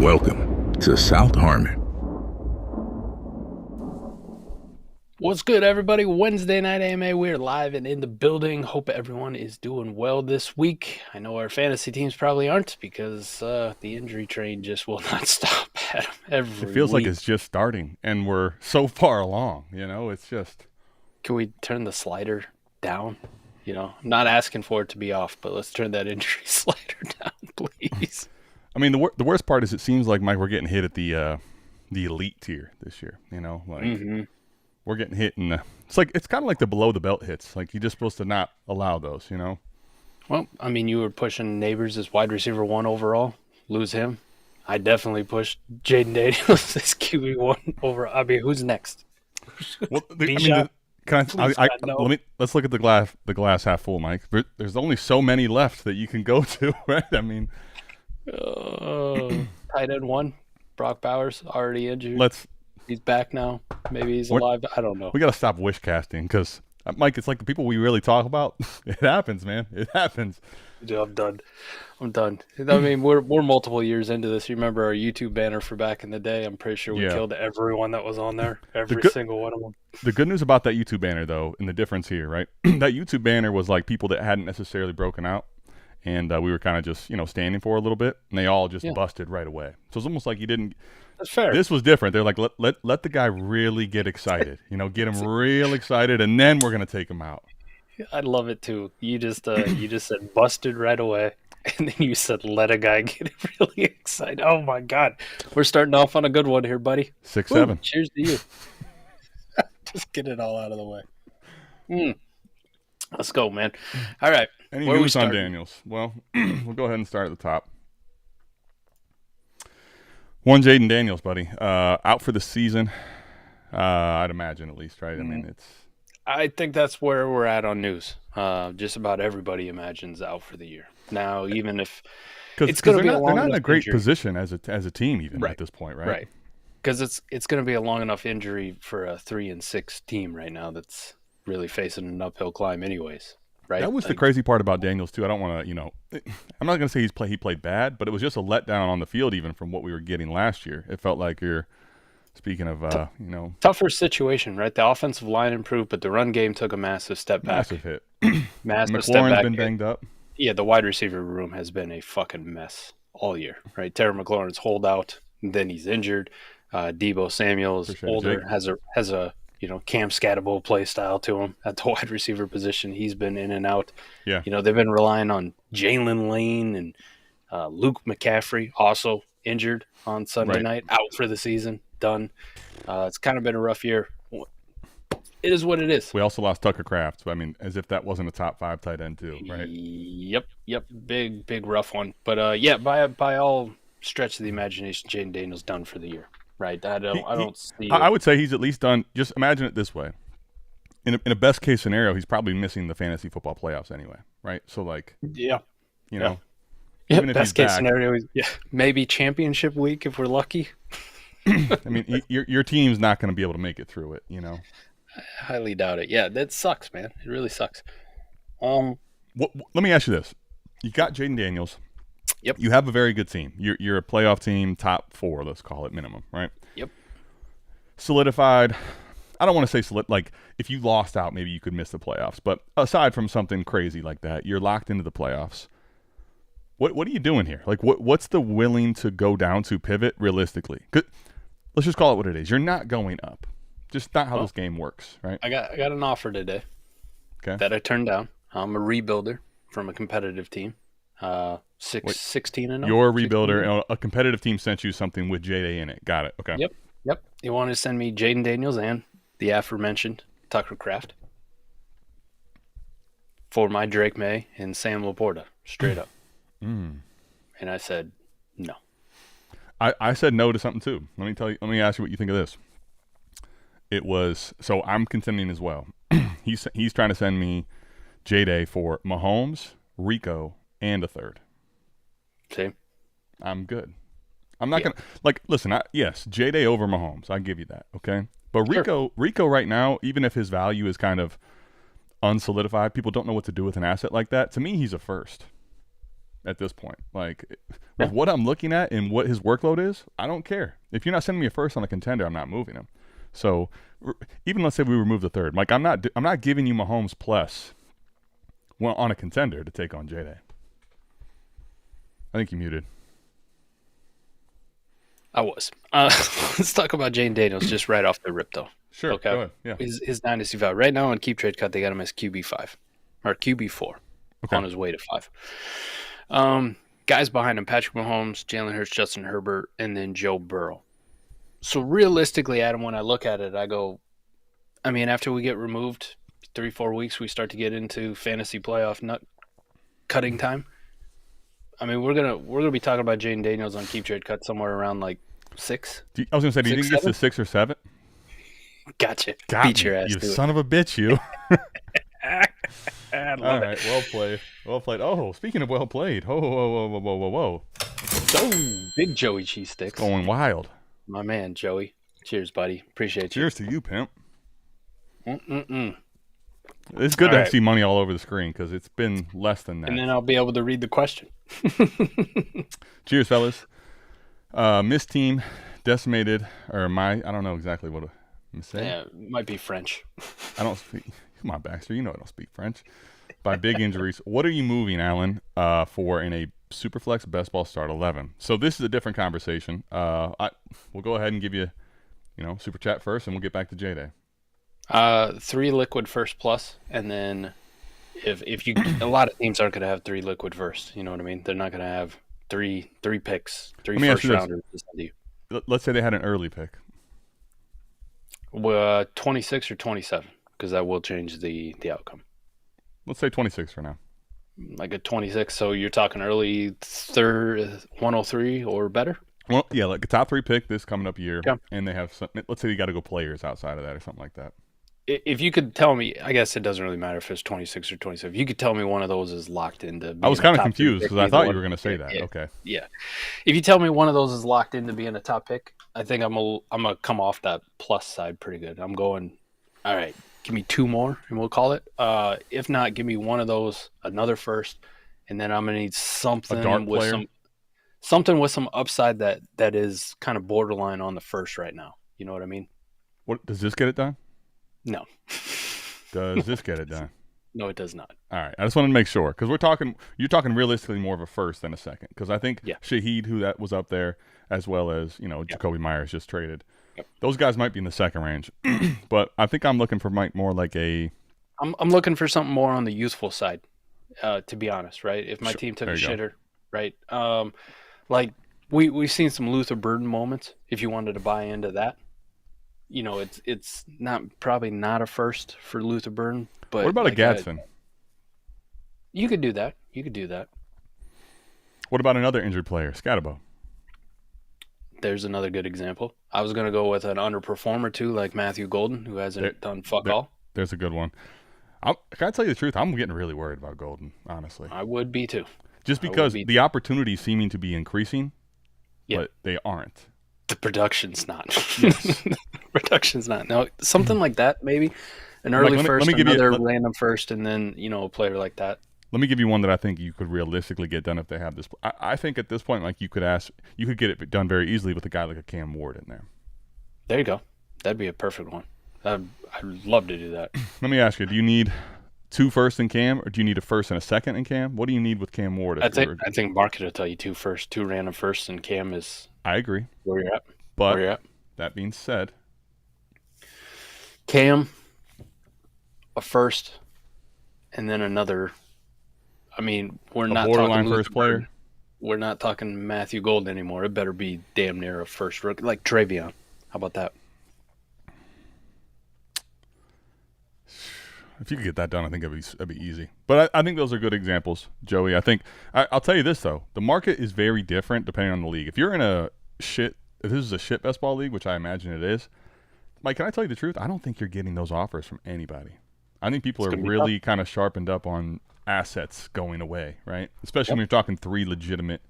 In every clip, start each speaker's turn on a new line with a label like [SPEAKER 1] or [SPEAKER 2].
[SPEAKER 1] Welcome to South Harmon.
[SPEAKER 2] What's good, everybody? Wednesday night AMA. We're live and in the building. Hope everyone is doing well this week. I know our fantasy teams probably aren't because the injury train just will not stop every week.
[SPEAKER 3] It feels like it's just starting, and we're so far along. You know, it's just.
[SPEAKER 2] Can we turn the slider down? You know, I'm not asking for it to be off, but let's turn that injury slider down, please.
[SPEAKER 3] I mean, the worst part is it seems like, Mike, we're getting hit at the elite tier this year. You know, like we're getting hit in the. It's kind of like the below the belt hits. Like you're just supposed to not allow those. You know.
[SPEAKER 2] Well, I mean, you were pushing Neighbors as wide receiver 1 overall. Lose him. I definitely pushed Jayden Daniels as QB1 over. I mean, who's next?
[SPEAKER 3] Well, let's look at the glass half full, Mike. There's only so many left that you can go to, right? I mean,
[SPEAKER 2] tight end 1, Brock Bowers, already injured. He's back now. Maybe he's alive. I don't know.
[SPEAKER 3] We got to stop wish casting because, Mike, it's like the people we really talk about. It happens, man. It happens.
[SPEAKER 2] Dude, I'm done. I mean, we're multiple years into this. You remember our YouTube banner for back in the day? I'm pretty sure we killed everyone that was on there. Every single one of them.
[SPEAKER 3] The good news about that YouTube banner, though, and the difference here, right? That YouTube banner was like people that hadn't necessarily broken out. And we were kind of just, standing for a little bit, and they all just busted right away. So it's almost like you didn't.
[SPEAKER 2] That's fair.
[SPEAKER 3] This was different. They're like, let the guy really get excited. Get him real excited, and then we're gonna take him out.
[SPEAKER 2] I love it too. You just said busted right away, and then you said let a guy get really excited. Oh my God, we're starting off on a good one here, buddy.
[SPEAKER 3] 6-7.
[SPEAKER 2] Cheers to you. Just get it all out of the way. Let's go, man. All right.
[SPEAKER 3] Any news on Daniels? Well, we'll go ahead and start at the top. One Jayden Daniels, buddy. Out for the season. I'd imagine, at least, right? I mean,
[SPEAKER 2] I think that's where we're at on news. Just about everybody imagines out for the year. Now, even if it's going to be
[SPEAKER 3] they're not in a great position as a team, even at this point, right?
[SPEAKER 2] Right. Because it's going to be a long enough injury for a 3-6 team right now that's really facing an uphill climb, anyways. Right?
[SPEAKER 3] That was the crazy part about Daniels too. I don't want to, I'm not going to say he played bad, but it was just a letdown on the field, even from what we were getting last year. It felt like speaking of,
[SPEAKER 2] tougher situation, right? The offensive line improved, but the run game took a massive step back.
[SPEAKER 3] Massive hit.
[SPEAKER 2] Massive step back.
[SPEAKER 3] McLaurin's been banged up.
[SPEAKER 2] Yeah, the wide receiver room has been a fucking mess all year, right? Terry McLaurin's holdout, then he's injured. Deebo Samuel's older, has a Cam Scatterbo play style to him at the wide receiver position. He's been in and out.
[SPEAKER 3] Yeah.
[SPEAKER 2] They've been relying on Jalen Lane and Luke McCaffrey, also injured on Sunday night, out for the season, done. It's kind of been a rough year. It is what it is.
[SPEAKER 3] We also lost Tucker Kraft. I mean, as if that wasn't a top 5 tight end too, right?
[SPEAKER 2] Yep. Big rough one. But by all stretch of the imagination, Jayden Daniels done for the year. Right, I don't see.
[SPEAKER 3] I would say he's at least done. Just imagine it this way: in a best case scenario, he's probably missing the fantasy football playoffs anyway, right? So even if
[SPEAKER 2] best case scenario, maybe championship week if we're lucky.
[SPEAKER 3] I mean, your team's not going to be able to make it through it, I
[SPEAKER 2] highly doubt it. Yeah, that sucks, man. It really sucks.
[SPEAKER 3] Let me ask you this: you got Jayden Daniels.
[SPEAKER 2] Yep.
[SPEAKER 3] You have a very good team. You're a playoff team, top 4, let's call it minimum, right?
[SPEAKER 2] Yep.
[SPEAKER 3] Solidified. I don't want to say like if you lost out, maybe you could miss the playoffs. But aside from something crazy like that, you're locked into the playoffs. What are you doing here? Like what's the willing to go down to pivot realistically? Let's just call it what it is. You're not going up. Just not how this game works, right?
[SPEAKER 2] I got an offer today.
[SPEAKER 3] Okay.
[SPEAKER 2] That I turned down. I'm a rebuilder from a competitive team. 16 and 0.
[SPEAKER 3] You're a rebuilder, and a competitive team sent you something with J-Day in it. Got it. Okay.
[SPEAKER 2] Yep. You wanted to send me Jayden Daniels and the aforementioned Tucker Kraft for my Drake May and Sam Laporta, straight up. And I said no.
[SPEAKER 3] I said no to something too. Let me ask you what you think of this. It was so I'm contending as well. He's trying to send me J-Day for Mahomes, Rico, and a third.
[SPEAKER 2] See?
[SPEAKER 3] I'm good. I'm not going to listen, yes, J-Day over Mahomes. I give you that, okay? But Rico right now, even if his value is kind of unsolidified, people don't know what to do with an asset like that. To me, he's a first. at this point. Like, with what I'm looking at and what his workload is, I don't care. If you're not sending me a first on a contender, I'm not moving him. So even let's say we remove the third, like I'm not giving you Mahomes plus on a contender to take on Jayden. I think you muted.
[SPEAKER 2] I was. Let's talk about Jayden Daniels just right off the rip, though.
[SPEAKER 3] Sure.
[SPEAKER 2] Okay.
[SPEAKER 3] Go ahead. Yeah.
[SPEAKER 2] His dynasty value right now on Keep Trade Cut, they got him as QB5 or QB4 on his way to 5. Guys behind him: Patrick Mahomes, Jalen Hurts, Justin Herbert, and then Joe Burrow. So realistically, Adam, when I look at it, I go, I mean, after we get removed 3-4 weeks, we start to get into fantasy playoff nut cutting time. I mean, we're gonna be talking about Jayden Daniels on Keep Trade Cut somewhere around like 6.
[SPEAKER 3] I was gonna say, do you think it's 6 or 7?
[SPEAKER 2] Gotcha.
[SPEAKER 3] Got
[SPEAKER 2] Beat
[SPEAKER 3] me,
[SPEAKER 2] your ass.
[SPEAKER 3] you son of a bitch, you.
[SPEAKER 2] I love
[SPEAKER 3] All right, well played. Well played. Oh, speaking of well played. Whoa.
[SPEAKER 2] So big Joey cheese sticks.
[SPEAKER 3] Going wild.
[SPEAKER 2] My man, Joey. Cheers, buddy. Appreciate you.
[SPEAKER 3] Cheers to you, pimp.
[SPEAKER 2] Mm-mm-mm.
[SPEAKER 3] It's good to see money all over the screen because it's been less than that.
[SPEAKER 2] And then I'll be able to read the question.
[SPEAKER 3] Cheers, fellas. Miss team decimated, or I don't know exactly what I'm saying.
[SPEAKER 2] Yeah, it might be French.
[SPEAKER 3] I don't speak. Come on, Baxter. You know I don't speak French. By big injuries. What are you moving, Alan, for in a Superflex best ball start 11? So this is a different conversation. We'll go ahead and give you, super chat first, and we'll get back to J-Day.
[SPEAKER 2] 3 liquid first plus, and then if you a lot of teams aren't going to have 3 liquid first. You know what I mean? They're not going to have three picks, 3 first rounders.
[SPEAKER 3] Let's say they had an early pick.
[SPEAKER 2] 26 or 27, because that will change the outcome.
[SPEAKER 3] Let's say 26 for now.
[SPEAKER 2] Like a 26, so you're talking early third, 103 or better?
[SPEAKER 3] Well, yeah, like a top 3 pick this coming up year,
[SPEAKER 2] yeah.
[SPEAKER 3] And they have let's say you got to go players outside of that or something like that.
[SPEAKER 2] If you could tell me, I guess it doesn't really matter if it's 26 or 27. If you could tell me one of those is locked into being
[SPEAKER 3] I was kind of
[SPEAKER 2] top
[SPEAKER 3] confused because I thought you were going to say that.
[SPEAKER 2] Yeah.
[SPEAKER 3] Okay.
[SPEAKER 2] Yeah. If you tell me one of those is locked into being a top pick, I think I'm gonna come off that plus side pretty good. I'm going, all right, give me 2 more and we'll call it. If not, give me one of those, another first, and then I'm gonna need something with some upside that is kind of borderline on the first right now. You know what I mean?
[SPEAKER 3] What does this get it done?
[SPEAKER 2] No.
[SPEAKER 3] Does this get it done?
[SPEAKER 2] No, it does not.
[SPEAKER 3] All right. I just wanted to make sure because you're talking realistically more of a first than a second because I think Shaheed, who that was up there, as well as, Jacoby Myers just traded. Yep. Those guys might be in the second range, but I think I'm looking for more like a.
[SPEAKER 2] I'm looking for something more on the youthful side, to be honest, right? If my team took a shitter, right? Like we've seen some Luther Burden moments. If you wanted to buy into that. It's probably not a first for Luther Burden, but
[SPEAKER 3] what about a Gadsden?
[SPEAKER 2] You could do that.
[SPEAKER 3] What about another injured player, Scatabo?
[SPEAKER 2] There's another good example. I was going to go with an underperformer too, like Matthew Golden, who hasn't done fuck all.
[SPEAKER 3] There's a good one. Can I tell you the truth? I'm getting really worried about Golden, honestly.
[SPEAKER 2] I would be too.
[SPEAKER 3] Just because the opportunities seeming to be increasing, but they aren't.
[SPEAKER 2] The production's not.
[SPEAKER 3] Yes.
[SPEAKER 2] Production's not. No, something like that, maybe. An early first, another random first, and then, a player like that.
[SPEAKER 3] Let me give you one that I think you could realistically get done if they have this. I think at this point, like you could get it done very easily with a guy like a Cam Ward in there.
[SPEAKER 2] There you go. That'd be a perfect one. I'd love to do that.
[SPEAKER 3] Let me ask you, do you need 2 firsts in Cam, or do you need a first and a second in Cam? What do you need with Cam Ward?
[SPEAKER 2] I think market will tell you 2 firsts, 2 random firsts, and Cam is.
[SPEAKER 3] I agree.
[SPEAKER 2] Where you're at.
[SPEAKER 3] But that being said,
[SPEAKER 2] Cam, a first, and then another. I mean, we're not
[SPEAKER 3] borderline
[SPEAKER 2] talking
[SPEAKER 3] first player.
[SPEAKER 2] We're not talking Matthew Golden anymore. It better be damn near a first rookie, like Travion. How about that?
[SPEAKER 3] If you could get that done, I think that'd be easy. But I think those are good examples, Joey. I think I'll tell you this though: the market is very different depending on the league. If you're in if this is a shit best ball league, which I imagine it is, Mike, can I tell you the truth? I don't think you're getting those offers from anybody. I think people are really kind of sharpened up on assets going away, right? Especially when you're talking 3 legitimate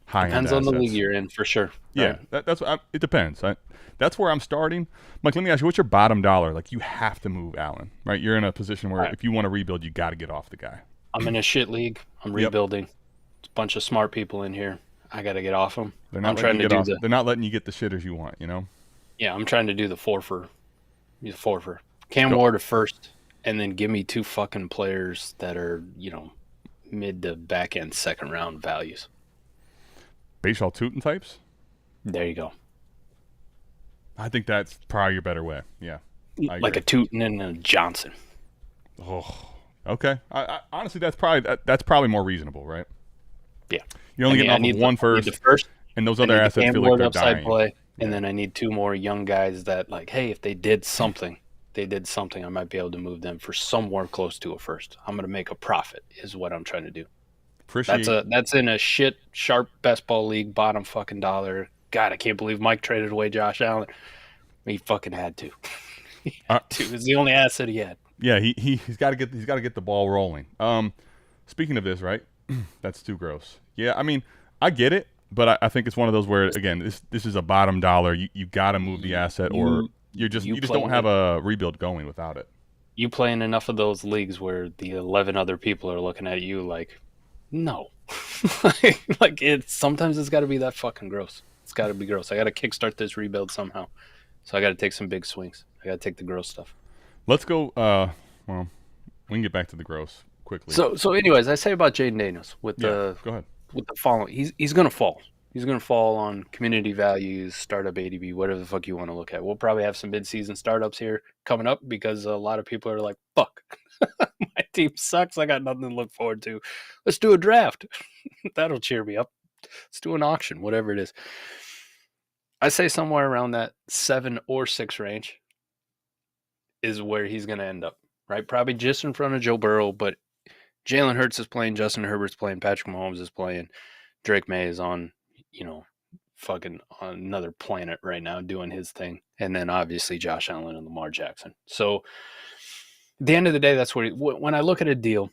[SPEAKER 3] high-end assets.
[SPEAKER 2] Depends on the league you're in, for sure.
[SPEAKER 3] Yeah, that's it depends. That's where I'm starting. Mike, let me ask you, what's your bottom dollar? Like, you have to move Allen, right? You're in a position where if you want to rebuild, you got to get off the guy.
[SPEAKER 2] I'm in a shit league. I'm rebuilding. It's bunch of smart people in here. I got to get off them.
[SPEAKER 3] They're not letting you get off. They're not letting you get the shitters you want, you know?
[SPEAKER 2] Yeah, I'm trying to do the four for Cam Ward at first, and then give me 2 fucking players that are, you know, mid to back end second round values.
[SPEAKER 3] Baseball Tootin types?
[SPEAKER 2] There you go.
[SPEAKER 3] I think that's probably your better way. Yeah.
[SPEAKER 2] Like a Tootin and a Johnson.
[SPEAKER 3] Oh, okay. I honestly, that's probably more reasonable, right?
[SPEAKER 2] Yeah.
[SPEAKER 3] You're only getting off of one first, and those other assets feel like they're dying.
[SPEAKER 2] Play, and then I need 2 more young guys that, like, hey, if they did something, I might be able to move them for somewhere close to a first. I'm going to make a profit is what I'm trying to do. That's in a shit sharp best ball league, bottom fucking dollar. God, I can't believe Mike traded away Josh Allen. He fucking had to. It's the only asset he had.
[SPEAKER 3] Yeah, he's got to get the ball rolling. Speaking of this, right? That's too gross. Yeah, I mean, I get it, but I think it's one of those where, again, this is a bottom dollar. You got to move the asset, or you just don't have a rebuild going without it.
[SPEAKER 2] You play in enough of those leagues where the 11 other people are looking at you like, no. Sometimes it's got to be that fucking gross. It's got to be gross. I got to kickstart this rebuild somehow. So I got to take some big swings. I got to take the gross stuff.
[SPEAKER 3] Let's go. Well, we can get back to the gross quickly.
[SPEAKER 2] So anyways, I say about Jayden Daniels
[SPEAKER 3] go ahead.
[SPEAKER 2] With the following. He's going to fall. He's going to fall on community values, startup ADB, whatever the fuck you want to look at. We'll probably have some mid-season startups here coming up because a lot of people are like, fuck, my team sucks. I got nothing to look forward to. Let's do a draft. That'll cheer me up. Let's do an auction, whatever it is. I say somewhere around that 7 or 6 range is where he's going to end up, right? Probably just in front of Joe Burrow, but Jalen Hurts is playing, Justin Herbert's playing, Patrick Mahomes is playing, Drake May is on, fucking on another planet right now doing his thing, and then obviously Josh Allen and Lamar Jackson. So at the end of the day, that's when I look at a deal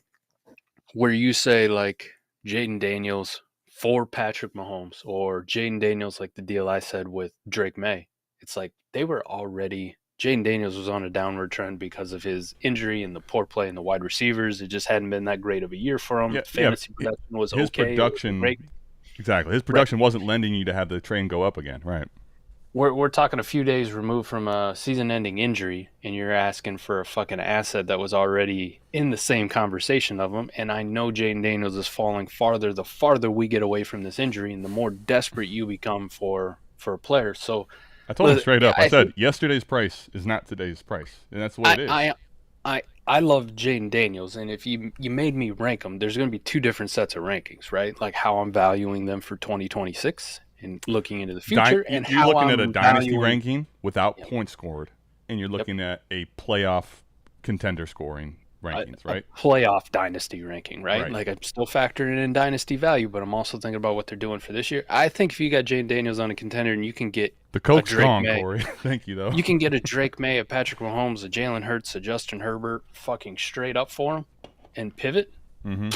[SPEAKER 2] where you say like Jayden Daniels for Patrick Mahomes or Jayden Daniels, like the deal I said with Drake May, it's like they were already Jayden Daniels was on a downward trend because of his injury and the poor play in the wide receivers. It just hadn't been that great of a year for him. Fantasy production was
[SPEAKER 3] his
[SPEAKER 2] okay.
[SPEAKER 3] Production, exactly. His production wasn't lending you to have the train go up again, right?
[SPEAKER 2] We're talking a few days removed from a season-ending injury, and you're asking for a fucking asset that was already in the same conversation of him. And I know Jayden Daniels is falling farther the farther we get away from this injury, and the more desperate you become for a player. So
[SPEAKER 3] I told him straight up. I said yesterday's price is not today's price, and that's what it is.
[SPEAKER 2] I love Jayden Daniels, and if you made me rank them, there's going to be 2 different sets of rankings, right? Like how I'm valuing them for 2026 and looking into the future, and
[SPEAKER 3] you're
[SPEAKER 2] how
[SPEAKER 3] looking
[SPEAKER 2] I'm
[SPEAKER 3] at a dynasty ranking without points scored, and you're looking at a playoff contender scoring rankings, right?
[SPEAKER 2] Playoff dynasty ranking, right? Like I'm still factoring in dynasty value, but I'm also thinking about what they're doing for this year. I think if you got Jayden Daniels on a contender and you can get
[SPEAKER 3] the Coke's strong, Corey. Thank you, though.
[SPEAKER 2] You can get a Drake May, a Patrick Mahomes, a Jalen Hurts, a Justin Herbert fucking straight up for him and pivot.
[SPEAKER 3] Mm-hmm.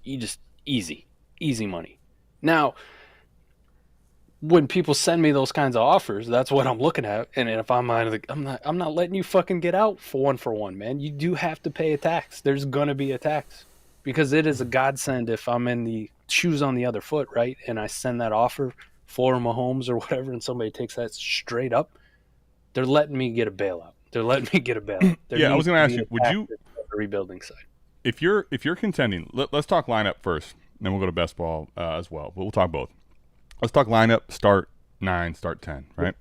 [SPEAKER 2] You just easy money. Now, when people send me those kinds of offers, that's what I'm looking at. And if I'm not letting you fucking get out for one, man. You do have to pay a tax. There's gonna be a tax because it is a godsend if I'm in the shoes on the other foot, right? And I send that offer for Mahomes or whatever, and somebody takes that straight up. They're letting me get a bailout.
[SPEAKER 3] I was gonna ask you, would you
[SPEAKER 2] rebuilding side?
[SPEAKER 3] If you're contending, let's talk lineup first, then we'll go to best ball as well. But we'll talk both. Let's talk lineup, start 9, start 10, right?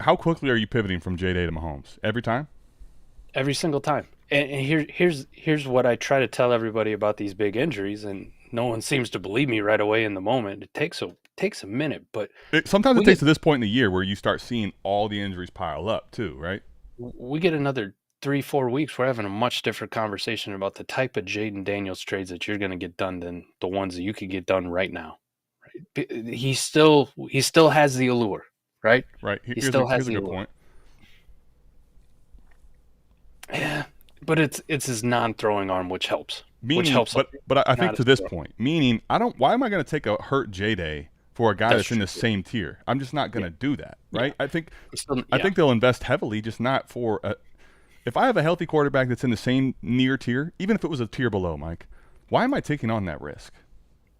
[SPEAKER 3] How quickly are you pivoting from J-Day to Mahomes? Every time?
[SPEAKER 2] Every single time. And here's what I try to tell everybody about these big injuries, and no one seems to believe me right away in the moment. It takes a minute, but
[SPEAKER 3] sometimes it takes to this point in the year where you start seeing all the injuries pile up too, right?
[SPEAKER 2] We get another 3-4 weeks, we're having a much different conversation about the type of Jayden Daniels trades that you're going to get done than the ones that you could get done right now. Right? He still has the allure, right?
[SPEAKER 3] Right.
[SPEAKER 2] He still has the allure. Point. Yeah, but it's his non-throwing arm, which helps.
[SPEAKER 3] But I think to this point, meaning why am I going to take a hurt J-Day for a guy that's in the same tier? I'm just not going to do that, right? Yeah. I think they'll invest heavily, just not for if I have a healthy quarterback that's in the same near tier, even if it was a tier below, Mike, Why am I taking on that risk?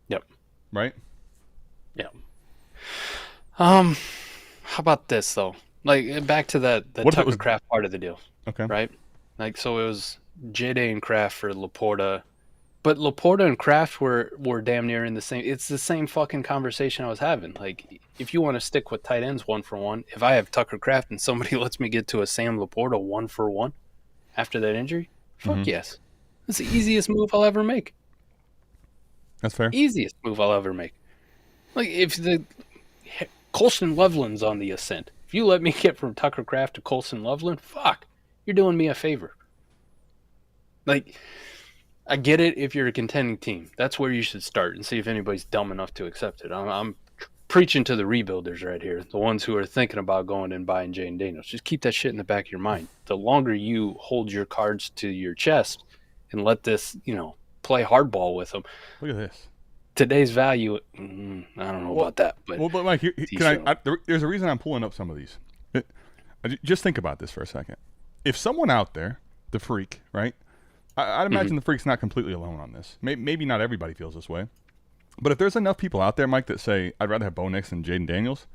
[SPEAKER 2] Yep.
[SPEAKER 3] Right?
[SPEAKER 2] Yep. How about this though? Like back to the Tucker Kraft part of the deal.
[SPEAKER 3] Okay.
[SPEAKER 2] Right? Like so it was Jayden and Kraft for Laporta. But Laporta and Kraft were damn near in the same. It's the same fucking conversation I was having. Like, if you want to stick with tight ends 1-for-1, if I have Tucker Kraft and somebody lets me get to a Sam Laporta 1-for-1 after that injury, fuck yes, that's the easiest move I'll ever make.
[SPEAKER 3] That's fair.
[SPEAKER 2] Easiest move I'll ever make. Like if the Colson Loveland's on the ascent, if you let me get from Tucker Kraft to Colson Loveland, fuck, you're doing me a favor. Like. I get it if you're a contending team. That's where you should start and see if anybody's dumb enough to accept it. I'm preaching to the rebuilders right here, the ones who are thinking about going and buying Jayden Daniels. Just keep that shit in the back of your mind. The longer you hold your cards to your chest and let this, play hardball with them.
[SPEAKER 3] Look at this.
[SPEAKER 2] Today's value, I don't know about that. But
[SPEAKER 3] Mike, there's a reason I'm pulling up some of these. Just think about this for a second. If someone out there, the freak, right? I'd imagine the freak's not completely alone on this. Maybe not everybody feels this way. But if there's enough people out there, Mike, that say, I'd rather have Bo Nix than Jayden Daniels,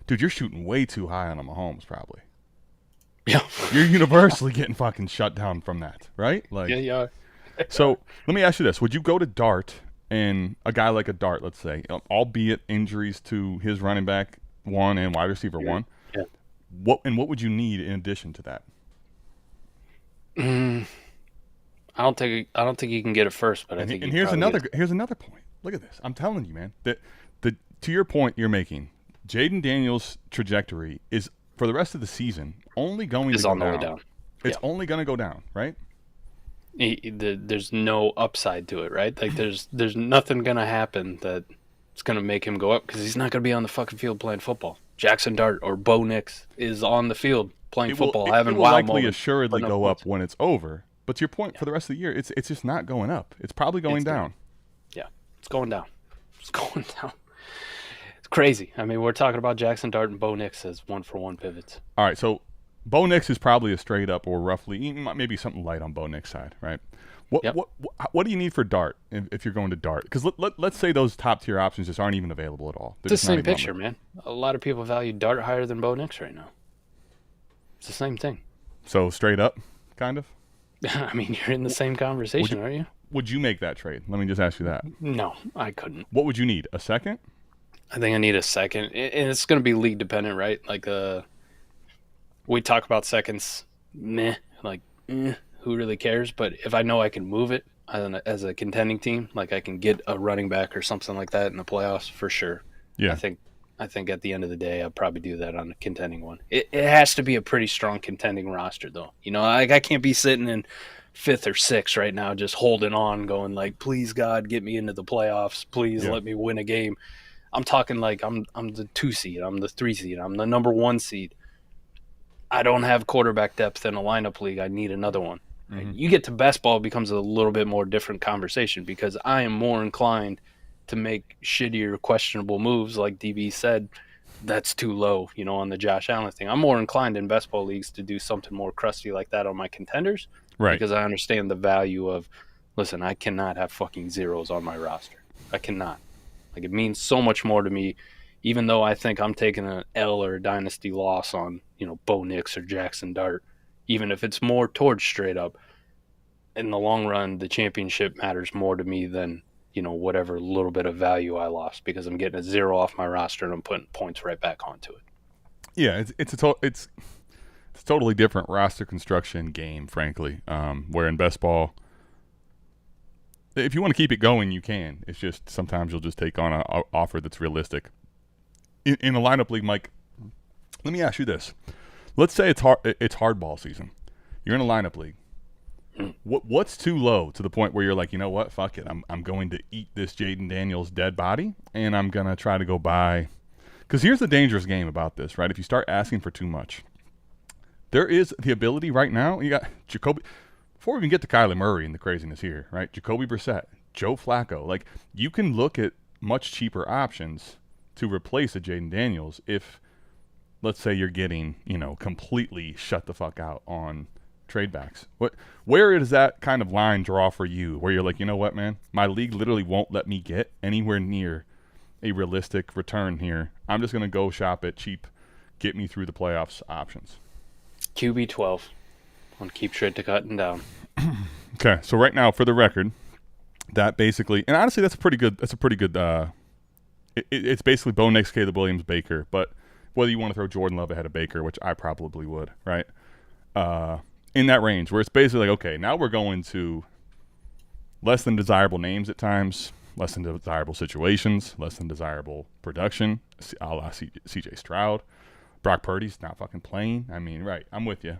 [SPEAKER 3] dude, you're shooting way too high on a Mahomes, probably.
[SPEAKER 2] Yeah.
[SPEAKER 3] You're universally getting fucking shut down from that, right? Like,
[SPEAKER 2] yeah.
[SPEAKER 3] So let me ask you this. Would you go to Dart and a guy like a Dart, let's say, albeit injuries to his running back 1 and wide receiver 1, what would you need in addition to that?
[SPEAKER 2] I don't think you can get it first, but I think.
[SPEAKER 3] And here's another point. Look at this. I'm telling you, man. That to your point you're making, Jayden Daniels' trajectory is for the rest of the season only going to go down. The way down. It's only going to go down, right?
[SPEAKER 2] There's no upside to it, right? Like there's nothing going to happen that's going to make him go up because he's not going to be on the fucking field playing football. Jackson Dart or Bo Nix is on the field playing football, having wild moments.
[SPEAKER 3] It will likely assuredly go up when it's over. But to your point, for the rest of the year, it's just not going up. It's probably going down.
[SPEAKER 2] Yeah, it's going down. It's going down. It's crazy. I mean, we're talking about Jackson Dart and Bo Nix as 1-for-1 pivots.
[SPEAKER 3] All right, so Bo Nix is probably a straight up or roughly, maybe something light on Bo Nix side, right? What do you need for Dart if you're going to Dart? Because let's say those top tier options just aren't even available at all.
[SPEAKER 2] It's the same picture, man. A lot of people value Dart higher than Bo Nix right now. It's the same thing.
[SPEAKER 3] So straight up, kind of?
[SPEAKER 2] I mean, you're in the same conversation, aren't you?
[SPEAKER 3] Would you make that trade? Let me just ask you that.
[SPEAKER 2] No, I couldn't.
[SPEAKER 3] What would you need? A second?
[SPEAKER 2] I think I need a second. And it's going to be league dependent, right? Like, we talk about seconds, who really cares? But if I know I can move it as a contending team, like I can get a running back or something like that in the playoffs, for sure.
[SPEAKER 3] Yeah.
[SPEAKER 2] I think at the end of the day, I'll probably do that on a contending one. It has to be a pretty strong contending roster, though. Like I can't be sitting in 5th or 6th right now, just holding on, going like, "Please God, get me into the playoffs. Please let me win a game." I'm talking like I'm the 2 seed, I'm the 3 seed, I'm the number 1 seed. I don't have quarterback depth in a lineup league. I need another one. Mm-hmm. You get to best ball, it becomes a little bit more different conversation because I am more inclined to make shittier, questionable moves, like DB said, that's too low, on the Josh Allen thing. I'm more inclined in best ball leagues to do something more crusty like that on my contenders, right? Because I understand the value of, listen, I cannot have fucking zeros on my roster. I cannot. Like, it means so much more to me, even though I think I'm taking an L or a dynasty loss on, Bo Nix or Jackson Dart, even if it's more towards straight up. In the long run, the championship matters more to me than whatever little bit of value I lost because I'm getting a 0 off my roster and I'm putting points right back onto it.
[SPEAKER 3] Yeah, it's a totally different roster construction game, frankly. Where in best ball, if you want to keep it going, you can. It's just sometimes you'll just take on an offer that's realistic. In a lineup league, Mike, let me ask you this: let's say it's hardball season. You're in a lineup league. What's too low to the point where you're like, you know what, fuck it, I'm going to eat this Jayden Daniels dead body, and I'm gonna try to go buy. Because here's the dangerous game about this, right? If you start asking for too much, there is the ability right now. You got Jacoby. Before we even get to Kyler Murray and the craziness here, right? Jacoby Brissett, Joe Flacco. Like, you can look at much cheaper options to replace a Jayden Daniels if, let's say, you're getting completely shut the fuck out on trade backs? Where does that kind of line draw for you, where you're like, you know what, man, my league literally won't let me get anywhere near a realistic return here. I'm just going to go shop at cheap, get me through the playoffs options.
[SPEAKER 2] QB 12 on keep trade to cutting down.
[SPEAKER 3] Okay, so right now, for the record, that basically, and honestly, that's a pretty good. It's basically Bo Nix, Caleb Williams, Baker. But whether you want to throw Jordan Love ahead of Baker, which I probably would, right? In that range, where it's basically like, okay, now we're going to less than desirable names at times, less than desirable situations, less than desirable production, a la CJ Stroud. Brock Purdy's not fucking playing. I mean, right, I'm with you.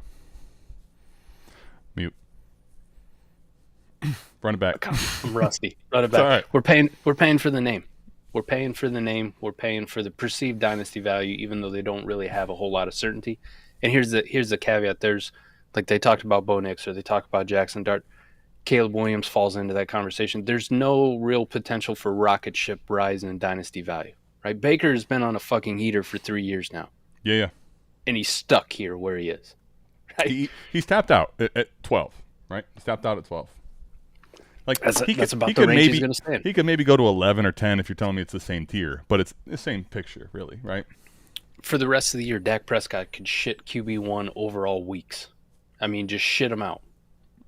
[SPEAKER 3] Mute. Run it back.
[SPEAKER 2] I'm rusty. Run it back.
[SPEAKER 3] All right.
[SPEAKER 2] We're paying for the name. We're paying for the name. We're paying for the perceived dynasty value, even though they don't really have a whole lot of certainty. And here's the caveat. There's, like, they talked about Bo Nix, or they talked about Jackson Dart. Caleb Williams falls into that conversation. There's no real potential for rocket ship rise in dynasty value, right? Baker has been on a fucking heater for 3 years now.
[SPEAKER 3] Yeah.
[SPEAKER 2] And he's stuck here where he is. Right?
[SPEAKER 3] He's tapped out at 12, right? He's tapped out at 12. Like,
[SPEAKER 2] that's about the range he's going to stay in.
[SPEAKER 3] He could maybe go to 11 or 10 if you're telling me it's the same tier, but it's the same picture, really, right?
[SPEAKER 2] For the rest of the year, Dak Prescott could shit QB1 overall weeks. I mean, just shit him out.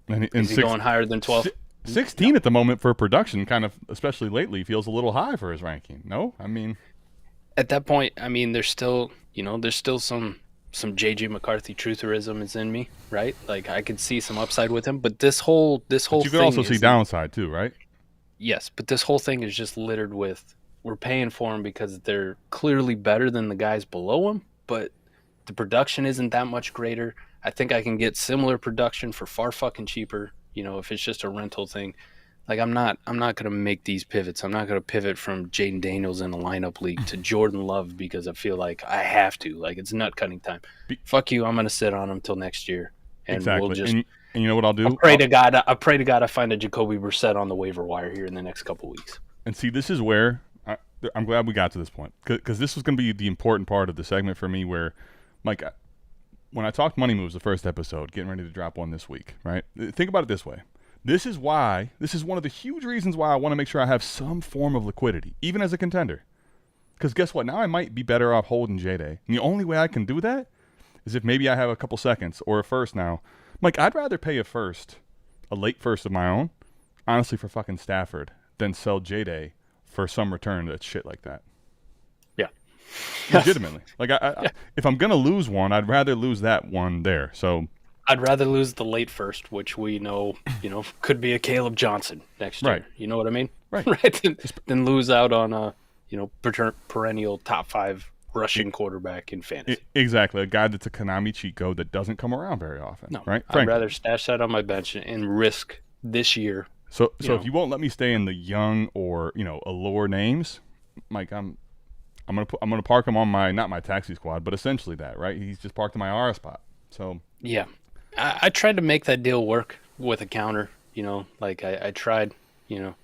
[SPEAKER 2] Is he going higher than 12?
[SPEAKER 3] 16 at the moment for production, kind of, especially lately, feels a little high for his ranking. No? I mean,
[SPEAKER 2] at that point, I mean, there's still some JJ McCarthy trutherism is in me, right? Like, I could see some upside with him, but this whole
[SPEAKER 3] you
[SPEAKER 2] thing
[SPEAKER 3] can also see downside too, right?
[SPEAKER 2] Yes, but this whole thing is just littered with, we're paying for them because they're clearly better than the guys below them, but the production isn't that much greater. I think I can get similar production for far fucking cheaper, if it's just a rental thing. Like, I'm not going to make these pivots. I'm not going to pivot from Jayden Daniels in a lineup league to Jordan Love because I feel like I have to. Like, it's nut cutting time. Fuck you. I'm going to sit on him till next year. And
[SPEAKER 3] exactly.
[SPEAKER 2] We'll just,
[SPEAKER 3] and you know what I'll do?
[SPEAKER 2] I pray to God I find a Jacoby Brissett on the waiver wire here in the next couple weeks.
[SPEAKER 3] And see, this is where I'm glad we got to this point, because this was going to be the important part of the segment for me, where, Mike, when I talked money moves the first episode, getting ready to drop one this week, right? Think about it this way. This is one of the huge reasons why I want to make sure I have some form of liquidity, even as a contender. Because guess what? Now I might be better off holding J-Day. And the only way I can do that is if maybe I have a couple seconds or a first now. Mike, I'd rather pay a late first of my own, honestly, for fucking Stafford, than sell J-Day for some return that's shit like that.
[SPEAKER 2] Yeah.
[SPEAKER 3] Legitimately. Like, if I'm going to lose one, I'd rather lose that one there. So
[SPEAKER 2] I'd rather lose the late first, which we know, could be a Caleb Johnson next year.
[SPEAKER 3] Right.
[SPEAKER 2] You know what I mean?
[SPEAKER 3] Right.
[SPEAKER 2] Than lose out on a, perennial top 5 rushing quarterback in fantasy.
[SPEAKER 3] Exactly. A guy that's a Konami cheat code that doesn't come around very often.
[SPEAKER 2] No,
[SPEAKER 3] right?
[SPEAKER 2] I'd rather stash that on my bench and risk this year.
[SPEAKER 3] So if you won't let me stay in the young or, allure names, Mike, I'm gonna park him on not my taxi squad, but essentially that, right? He's just parked in my R spot. So
[SPEAKER 2] yeah. I tried to make that deal work with a counter, I tried, I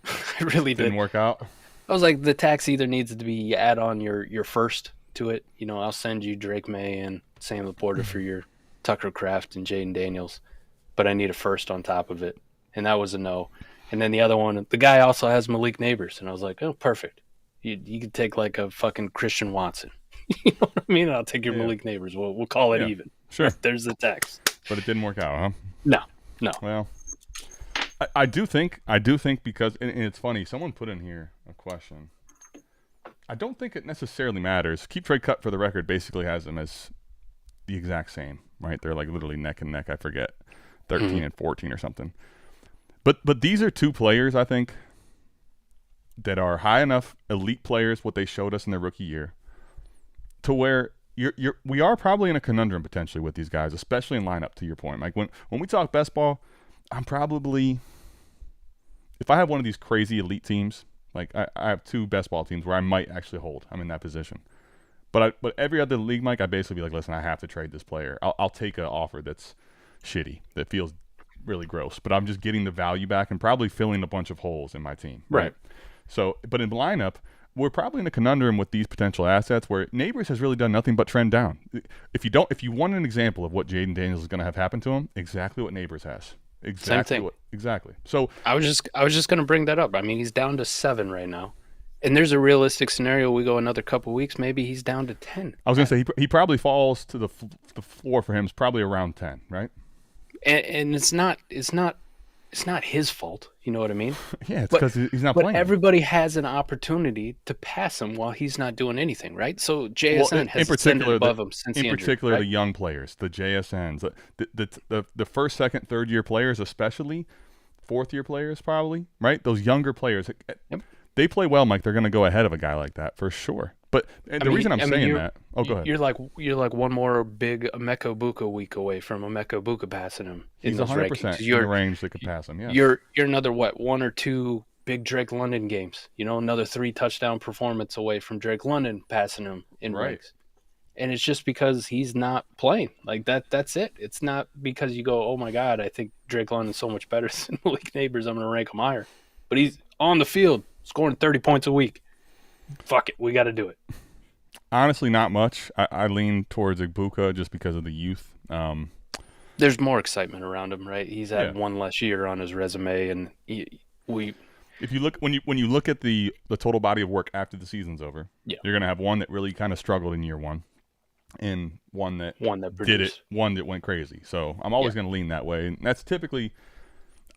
[SPEAKER 2] really
[SPEAKER 3] didn't work out.
[SPEAKER 2] I was like, the tax either needs to be add on your first to it. I'll send you Drake May and Sam Laporta for your Tucker Kraft and Jayden Daniels, but I need a first on top of it. And that was a no. And then the other one, the guy also has Malik Neighbors. And I was like, oh, perfect. You could take like a fucking Christian Watson. You know what I mean? I'll take your Malik Neighbors. We'll call it even.
[SPEAKER 3] Sure.
[SPEAKER 2] There's the tax.
[SPEAKER 3] But it didn't work out, huh?
[SPEAKER 2] No.
[SPEAKER 3] Well, I do think because, and it's funny, someone put in here a question. I don't think it necessarily matters. Keep Trade Cut, for the record, basically has them as the exact same, right? They're like literally neck and neck. I forget, 13 and 14 or something. But these are two players, I think, that are high enough elite players, what they showed us in their rookie year, to where we are probably in a conundrum potentially with these guys, especially in lineup, to your point. Like when we talk best ball, I'm probably, if I have one of these crazy elite teams, like I have 2 best ball teams where I might actually hold. I'm in that position. But every other league, Mike, I'd basically be like, listen, I have to trade this player. I'll take an offer that's shitty, that feels really gross, but I'm just getting the value back and probably filling a bunch of holes in my team. Right. So, but in lineup, we're probably in a conundrum with these potential assets where Neighbors has really done nothing but trend down. If you want an example of what Jayden Daniels is going to have happen to him, exactly what Neighbors has. Exactly. So
[SPEAKER 2] I was just going to bring that up. I mean, he's down to 7 right now. And there's a realistic scenario. We go another couple weeks, maybe he's down to 10.
[SPEAKER 3] I was going to say he probably falls to the floor for him is probably around 10, right?
[SPEAKER 2] And it's not his fault. You know what I mean?
[SPEAKER 3] Yeah, it's because he's not playing.
[SPEAKER 2] But everybody has an opportunity to pass him while he's not doing anything, right? So JSN has ascended above him since the injury.
[SPEAKER 3] In particular,
[SPEAKER 2] right?
[SPEAKER 3] the young players, the JSNs, the first, second, third year players, especially fourth year players, probably, right? Those younger players,
[SPEAKER 2] yep.
[SPEAKER 3] They play well, Mike. They're going to go ahead of a guy like that for sure. But the reason I'm saying that, go ahead.
[SPEAKER 2] You're like one more big Emeka Buka week away from Emeka Buka passing him.
[SPEAKER 3] He's 100% in the range that could pass him. Yeah,
[SPEAKER 2] you're another one or two big Drake London games. You know, another 3 touchdown performance away from Drake London passing him in ranks. And it's just because he's not playing like that. That's it. It's not because you go, oh my God, I think Drake London's so much better than Malik Neighbors. I'm going to rank him higher. But he's on the field scoring 30 points a week. Fuck it, we got to do it.
[SPEAKER 3] Honestly, not much. I lean towards Ibuka just because of the youth.
[SPEAKER 2] There's more excitement around him, right? He's had one less year on his resume, and
[SPEAKER 3] if you look when you look at the total body of work after the season's over, you're gonna have one that really kind of struggled in year one, and one that did it, one that went crazy. So I'm always gonna lean that way, and that's typically.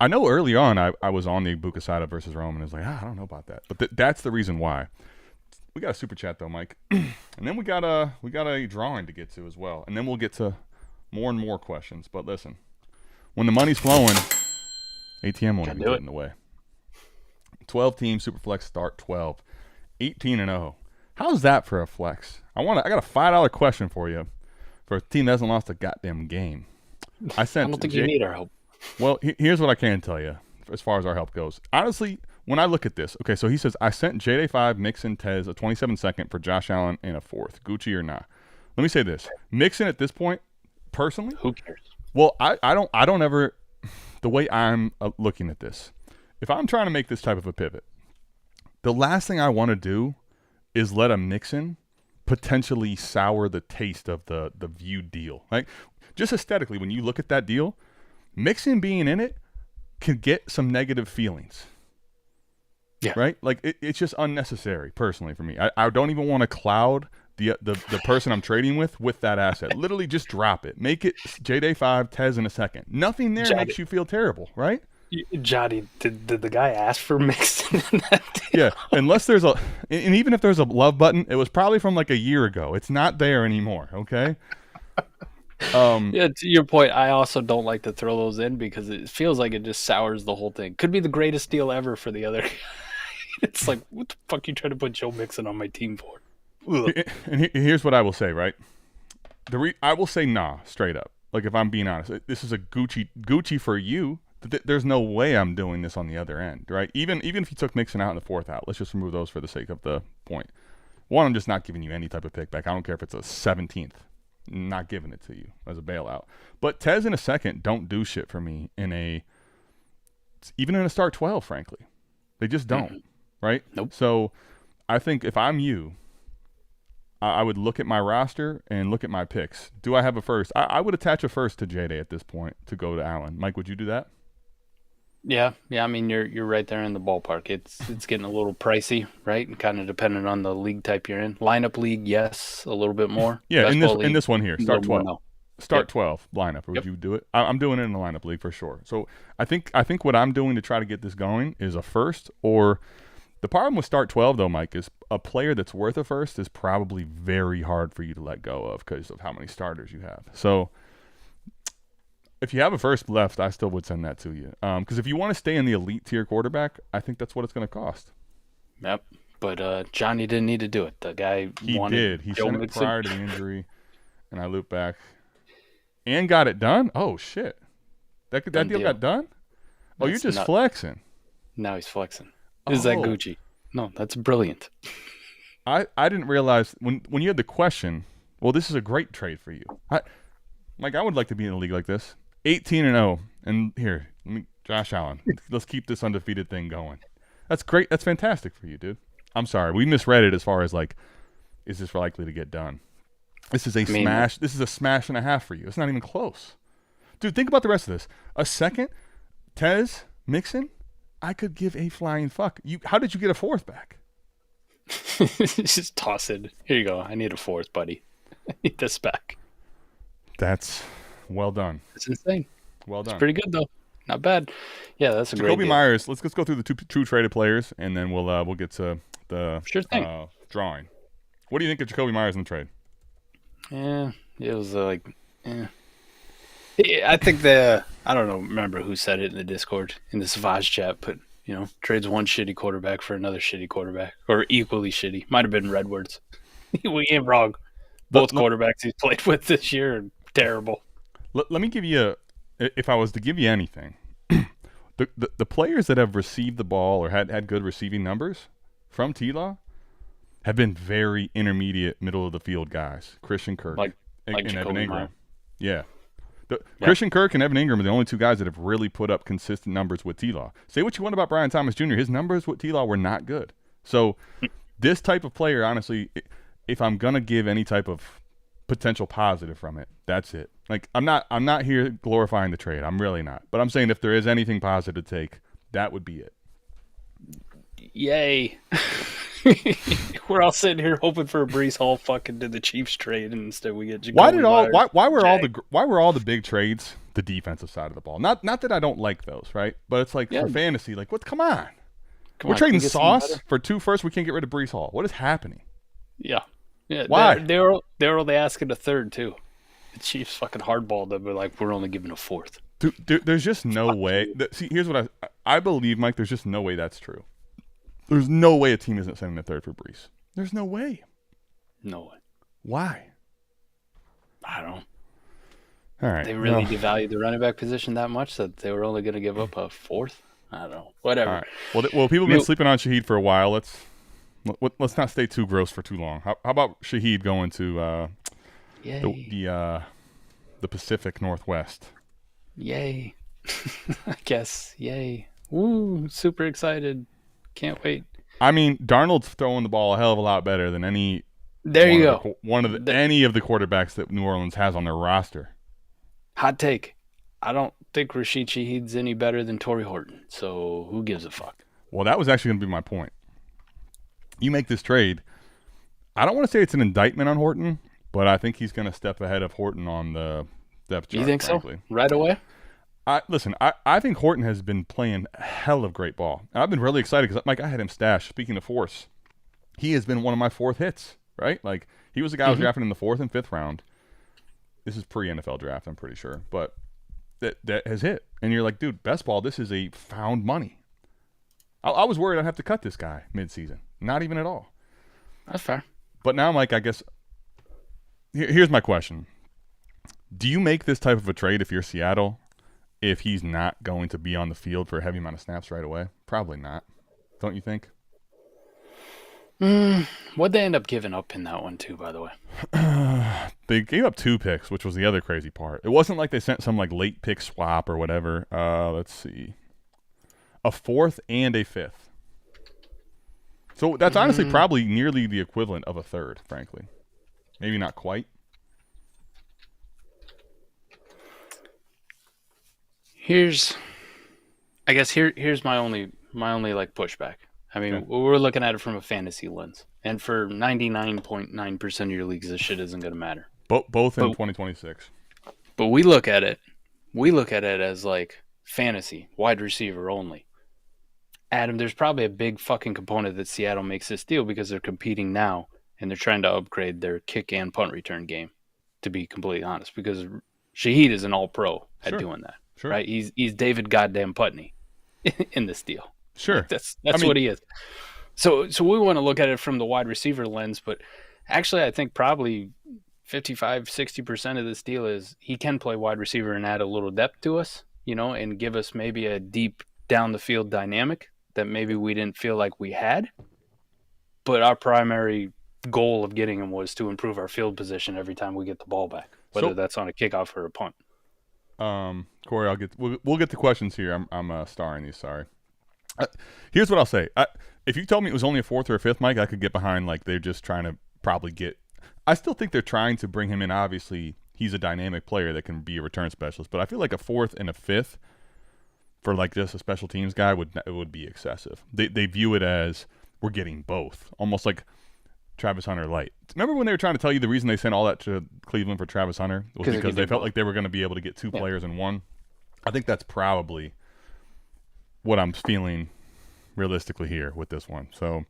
[SPEAKER 3] I know early on I was on the Ibuka side of versus Rome, and I was like, I don't know about that. But that's the reason why. We got a super chat though, Mike, and then we got a drawing to get to as well, and then we'll get to more and more questions. But listen, when the money's flowing, ATM won't even get in the way. 12 team Superflex start 12, 18-0. How's that for a flex? I got a $5 question for you for a team that hasn't lost a goddamn game. I don't
[SPEAKER 2] think you need our help.
[SPEAKER 3] Well, here's what I can tell you as far as our help goes. Honestly, when I look at this, okay, so he says, I sent J-Day5, Mixon, Tez, a 27-second for Josh Allen and a 4th. Gucci or not? Let me say this. Mixon at this point, personally,
[SPEAKER 2] who cares?
[SPEAKER 3] Well, I don't ever, the way I'm looking at this, if I'm trying to make this type of a pivot, the last thing I want to do is let a Mixon potentially sour the taste of the viewed deal. Like, just aesthetically, when you look at that deal, Mixon being in it can get some negative feelings. Yeah. Right? Like, it's just unnecessary, personally, for me. I don't even want to cloud the person I'm trading with that asset. Literally just drop it. Make it J-Day5, Tez in a second. Nothing there makes you feel terrible, right?
[SPEAKER 2] Johnny, did the guy ask for Mixon in that deal?
[SPEAKER 3] Yeah, unless there's and even if there's a love button, it was probably from like a year ago. It's not there anymore, okay?
[SPEAKER 2] Yeah, to your point, I also don't like to throw those in because it feels like it just sours the whole thing. Could be the greatest deal ever for the other guy. It's like, what the fuck you trying to put Joe Mixon on my team for? Ugh.
[SPEAKER 3] And here's what I will say, right? I will say nah, straight up. Like, if I'm being honest, this is a Gucci for you. There's no way I'm doing this on the other end, right? Even if you took Mixon out in the 4th out, let's just remove those for the sake of the point. One, I'm just not giving you any type of pick back. I don't care if it's a 17th. Not giving it to you as a bailout. But Tez in a second don't do shit for me even in a start 12, frankly. They just don't, right?
[SPEAKER 2] Nope.
[SPEAKER 3] So I think if I'm you, I would look at my roster and look at my picks. Do I have a first? I would attach a first to J-Day at this point to go to Allen. Mike, would you do that?
[SPEAKER 2] Yeah. I mean, you're right there in the ballpark. It's getting a little pricey, right? And kind of dependent on the league type you're in. Lineup league, yes, a little bit more.
[SPEAKER 3] Yeah, in this one here, start 12. No. Start 12 lineup. Would you do it? I'm doing it in the lineup league for sure. So I think what I'm doing to try to get this going is a first. Or the problem with start 12 though, Mike, is a player that's worth a first is probably very hard for you to let go of because of how many starters you have. So if you have a first left, I still would send that to you. Because if you want to stay in the elite tier quarterback, I think that's what it's going to cost.
[SPEAKER 2] Yep. But Johnny didn't need to do it. The guy wanted.
[SPEAKER 3] He did. He sent it prior to the injury, and I looped back and got it done. Oh shit! That deal got done. Oh, you're just flexing.
[SPEAKER 2] Now he's flexing. Is that Gucci? No, that's brilliant.
[SPEAKER 3] I didn't realize when you had the question. Well, this is a great trade for you. Mike, I would like to be in a league like this. 18-0, and here, Josh Allen. Let's keep this undefeated thing going. That's great. That's fantastic for you, dude. I'm sorry, we misread it as far as like, is this likely to get done? This is a smash. This is a smash and a half for you. It's not even close. Dude, think about the rest of this. A second, Tez, Mixon, I could give a flying fuck. How did you get a fourth back?
[SPEAKER 2] Just toss it. Here you go. I need a fourth, buddy. I need this back.
[SPEAKER 3] That's well done.
[SPEAKER 2] It's insane.
[SPEAKER 3] Well done.
[SPEAKER 2] It's pretty good, though. Not bad. Yeah, that's a great
[SPEAKER 3] Jacoby Myers, let's go through the two traded players, and then we'll get to the drawing. What do you think of Jacoby Myers in the trade?
[SPEAKER 2] Yeah, it was I think I don't know, remember who said it in the Discord, in the Savage chat, but, trades one shitty quarterback for another shitty quarterback, or equally shitty. Might have been Redwoods. We ain't wrong. Both quarterbacks he's played with this year are terrible.
[SPEAKER 3] Let me give you if I was to give you anything, the players that have received the ball or had good receiving numbers from T-Law have been very intermediate, middle of the field guys. Christian Kirk and Evan Ingram. Yeah. Christian Kirk and Evan Ingram are the only two guys that have really put up consistent numbers with T-Law. Say what you want about Brian Thomas Jr., his numbers with T-Law were not good. So this type of player, honestly, if I'm gonna give any type of potential positive from it, that's it. Like I'm not here glorifying the trade. I'm really not. But I'm saying if there is anything positive to take, that would be it.
[SPEAKER 2] Yay. We're all sitting here hoping for a Breece Hall fucking to the Chiefs trade, and instead we get Jacoby Myers.
[SPEAKER 3] Why were all the big trades the defensive side of the ball? Not that I don't like those, right? But it's like for fantasy, like come on. We're trading Sauce for 2 firsts. We can't get rid of Breece Hall. What is happening?
[SPEAKER 2] Yeah.
[SPEAKER 3] Why?
[SPEAKER 2] They're only asking a third too. The Chiefs fucking hardballed them, but like we're only giving a fourth.
[SPEAKER 3] Dude, there's just no way. See, here's what I believe, Mike. There's just no way that's true. There's no way a team isn't sending a third for Breece. There's no way.
[SPEAKER 2] No way.
[SPEAKER 3] Why?
[SPEAKER 2] I don't know.
[SPEAKER 3] All right.
[SPEAKER 2] They really devalued the running back position that much that they were only going to give up a fourth? I don't know. Whatever.
[SPEAKER 3] All right. Well, people have been sleeping on Shaheed for a while. Let's not stay too gross for too long. How about Shaheed going to the Pacific Northwest?
[SPEAKER 2] Yay. I guess. Yay. Woo. Super excited. Can't wait.
[SPEAKER 3] I mean, Darnold's throwing the ball a hell of a lot better than any of the quarterbacks that New Orleans has on their roster.
[SPEAKER 2] Hot take. I don't think Rashid Shaheed's any better than Torrey Horton. So who gives a fuck?
[SPEAKER 3] Well, that was actually going to be my point. You make this trade. I don't want to say it's an indictment on Horton, but I think he's going to step ahead of Horton on the depth chart.
[SPEAKER 2] You think
[SPEAKER 3] frankly.
[SPEAKER 2] So? Right away?
[SPEAKER 3] I think Horton has been playing a hell of great ball. And I've been really excited because, Mike, I had him stashed. Speaking of force, he has been one of my fourth hits, right? Like, he was the guy I was drafting in the 4th and 5th round. This is pre-NFL draft, I'm pretty sure. But that has hit. And you're like, dude, best ball, this is a found money. I was worried I'd have to cut this guy mid-season. Not even at all.
[SPEAKER 2] That's fair.
[SPEAKER 3] But now, Mike, I guess here's my question. Do you make this type of a trade if you're Seattle if he's not going to be on the field for a heavy amount of snaps right away? Probably not. Don't you think?
[SPEAKER 2] What'd they end up giving up in that one too, by the way?
[SPEAKER 3] They gave up 2 picks, which was the other crazy part. It wasn't like they sent some like late pick swap or whatever. Let's see. A 4th and a 5th. So that's honestly probably nearly the equivalent of a 3rd, frankly. Maybe not quite.
[SPEAKER 2] Here's my only like pushback. I mean, we're looking at it from a fantasy lens, and for 99.9% of your leagues, this shit isn't going to matter.
[SPEAKER 3] Both in 2026.
[SPEAKER 2] But we look at it as like fantasy, wide receiver only. Adam, there's probably a big fucking component that Seattle makes this deal because they're competing now and they're trying to upgrade their kick and punt return game, to be completely honest, because Shaheed is an all-pro at doing that. Sure. Right? He's David goddamn Putney in this deal.
[SPEAKER 3] Sure.
[SPEAKER 2] That's what he is. So we want to look at it from the wide receiver lens, but actually I think probably 55-60% of this deal is he can play wide receiver and add a little depth to us, and give us maybe a deep down the field dynamic that maybe we didn't feel like we had. But our primary goal of getting him was to improve our field position every time we get the ball back, whether that's on a kickoff or a punt. Corey,
[SPEAKER 3] we'll get the questions here. I'm starring these. Sorry. Here's what I'll say. If you told me it was only a fourth or a fifth, Mike, I could get behind. Like they're just trying to probably get. I still think they're trying to bring him in. Obviously, he's a dynamic player that can be a return specialist. But I feel like a fourth and a fifth for like just a special teams guy would be excessive. They view it as we're getting both, almost like Travis Hunter light. Remember when they were trying to tell you the reason they sent all that to Cleveland for Travis Hunter was because they felt like they were going to be able to get two players in one? I think that's probably what I'm feeling realistically here with this one. So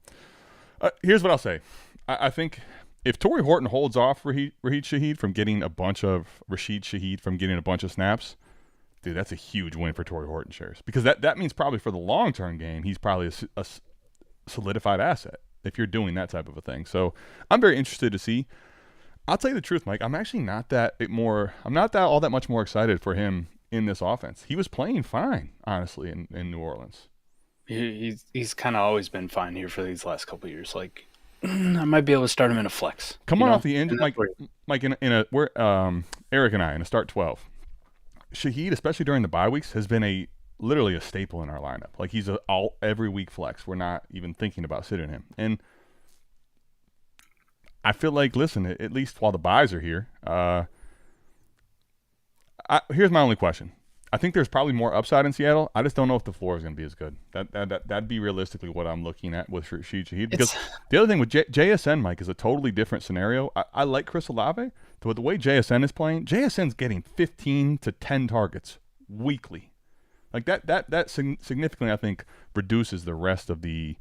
[SPEAKER 3] here's what I'll say. I think if Torrey Horton holds off Rashid Shaheed from getting a bunch of snaps, dude, that's a huge win for Torrey Horton shares, because that means probably for the long-term game, he's probably a solidified asset if you're doing that type of a thing. So I'm very interested to see. I'll tell you the truth, Mike. I'm actually not all that much more excited for him in this offense. He was playing fine, honestly, in New Orleans.
[SPEAKER 2] He's kind of always been fine here for these last couple of years. Like, I might be able to start him in a flex.
[SPEAKER 3] Come on off the injury, Mike. Eric and I in a start 12. Shaheed, especially during the bye weeks, has been literally a staple in our lineup. Like he's every week flex. We're not even thinking about sitting him. And I feel like, listen, at least while the buys are here, here's my only question. I think there's probably more upside in Seattle. I just don't know if the floor is going to be as good. That'd be realistically what I'm looking at with Rashid Shaheed. Because the other thing with JSN, Mike, is a totally different scenario. I like Chris Olave, but the way JSN is playing, JSN's getting 15 to 10 targets weekly. Like that significantly, I think, reduces the rest of the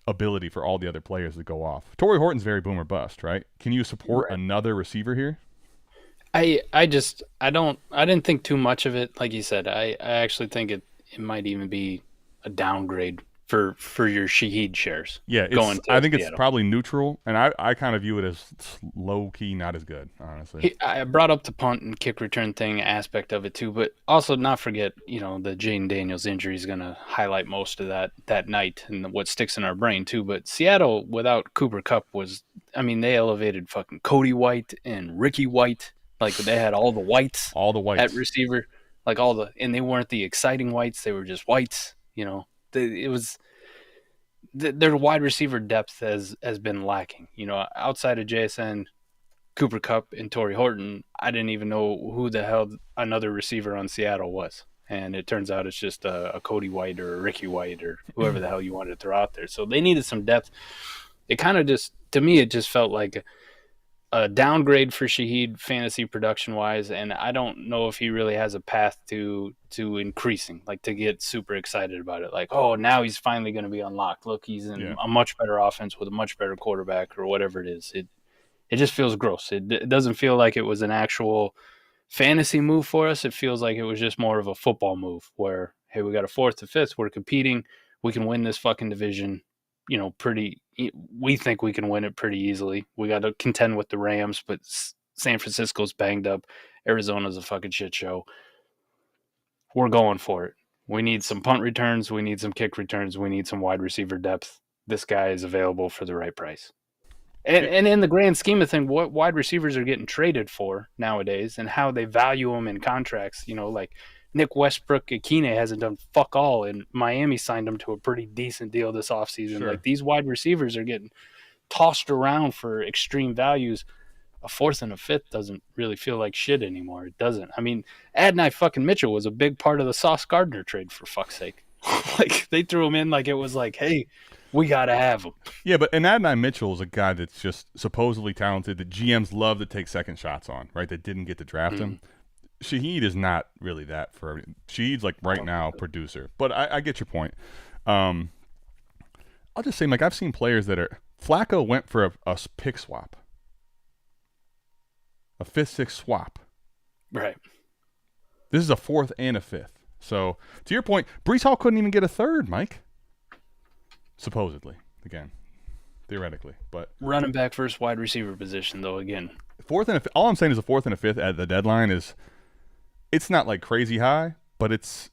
[SPEAKER 3] ability for all the other players to go off. Torrey Horton's very boom or bust, right? Can you support another receiver here?
[SPEAKER 2] I didn't think too much of it. Like you said, I actually think it might even be a downgrade for your Shaheed shares.
[SPEAKER 3] Yeah, I think it's probably neutral, and I kind of view it as low key, not as good, honestly.
[SPEAKER 2] I brought up the punt and kick return thing aspect of it too, but also not forget, the Jayden Daniels injury is going to highlight most of that night and what sticks in our brain too. But Seattle without Cooper Kupp they elevated fucking Cody White and Ricky White. Like they had all the whites at receiver, and they weren't the exciting whites. They were just whites. Their wide receiver depth has been lacking. Outside of JSN, Cooper Kupp, and Torrey Horton, I didn't even know who the hell another receiver on Seattle was. And it turns out it's just a Cody White or a Ricky White or whoever the hell you wanted to throw out there. So they needed some depth. It kind of to me, it just felt like a downgrade for Shaheed fantasy production wise, and I don't know if he really has a path to increasing, like to get super excited about it. Like, oh, now he's finally going to be unlocked. Look, he's in a much better offense with a much better quarterback or whatever it is. It just feels gross. It doesn't feel like it was an actual fantasy move for us. It feels like it was just more of a football move where, hey, we got a fourth to fifth. We're competing. We can win this fucking division. We think we can win it pretty easily. We got to contend with the Rams, but San Francisco's banged up. Arizona's a fucking shit show. We're going for it. We need some punt returns. We need some kick returns. We need some wide receiver depth. This guy is available for the right price. And in the grand scheme of things, what wide receivers are getting traded for nowadays and how they value them in contracts, like Nick Westbrook-Akine hasn't done fuck all, and Miami signed him to a pretty decent deal this offseason. Sure. Like, these wide receivers are getting tossed around for extreme values. A fourth and a fifth doesn't really feel like shit anymore. It doesn't. I mean, Adonai fucking Mitchell was a big part of the Sauce Gardner trade, for fuck's sake. Like, they threw him in like it was like, hey, we got to have him.
[SPEAKER 3] Yeah, but Adonai Mitchell is a guy that's just supposedly talented that GMs love to take second shots on, right? That didn't get to draft him. Shaheed is not really that for Shaheed's like right now producer, but I get your point. I'll just say, like, I've seen players that are Flacco went for a pick swap, a 5th-6th swap.
[SPEAKER 2] Right.
[SPEAKER 3] This is a 4th and a 5th. So to your point, Breece Hall couldn't even get a 3rd, Mike. Supposedly, again, theoretically, but
[SPEAKER 2] running back versus wide receiver position, though, again,
[SPEAKER 3] 4th and a 5th. All I'm saying is a 4th and a 5th at the deadline is. It's not like crazy high, but it's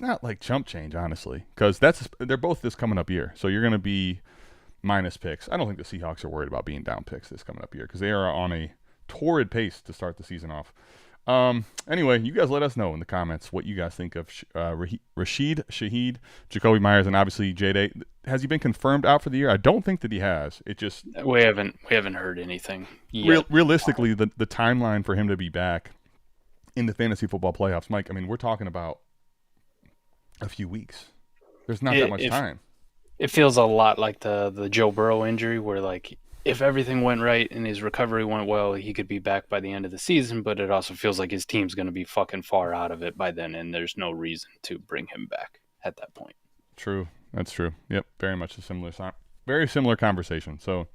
[SPEAKER 3] not like chump change, honestly, because they're both this coming up year. So you're going to be minus picks. I don't think the Seahawks are worried about being down picks this coming up year because they are on a torrid pace to start the season off. Anyway, you guys let us know in the comments what you guys think of Rashid Shaheed, Jacoby Myers, and obviously Jayden. has he been confirmed out for the year? I don't think that he has. It just
[SPEAKER 2] we haven't heard anything yet.
[SPEAKER 3] Realistically, the timeline for him to be back in the fantasy football playoffs, Mike, I mean, we're talking about a few weeks. There's not that much time.
[SPEAKER 2] It feels a lot like the Joe Burrow injury, where like if everything went right and his recovery went well, he could be back by the end of the season, but it also feels like his team's going to be fucking far out of it by then, and there's no reason to bring him back at that point.
[SPEAKER 3] True. That's true. Yep, very much very similar conversation. So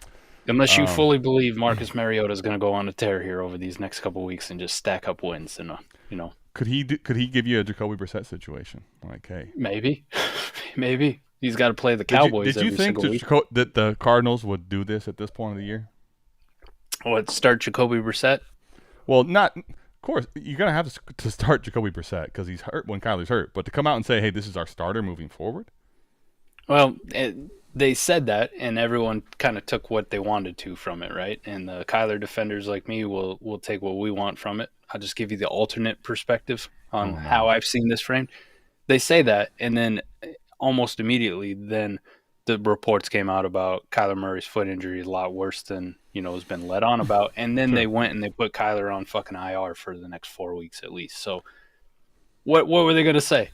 [SPEAKER 2] unless you fully believe Marcus Mariota is going to go on a tear here over these next couple of weeks and just stack up wins, and
[SPEAKER 3] could he give you a Jacoby Brissett situation? Like, hey,
[SPEAKER 2] maybe he's got to play the Cowboys.
[SPEAKER 3] Did you think that the Cardinals would do this at this point of the year?
[SPEAKER 2] What, start Jacoby Brissett?
[SPEAKER 3] Well, not. Of course, you're gonna have to start Jacoby Brissett because he's hurt when Kyler's hurt. But to come out and say, "Hey, this is our starter moving forward."
[SPEAKER 2] Well, they said that, and everyone kind of took what they wanted to from it, right? And the Kyler defenders like me will take what we want from it. I'll just give you the alternate perspective on how I've seen this framed. They say that, and then almost immediately, then the reports came out about Kyler Murray's foot injury a lot worse than has been let on about. And then they went and they put Kyler on fucking IR for the next 4 weeks at least. So what were they going to say?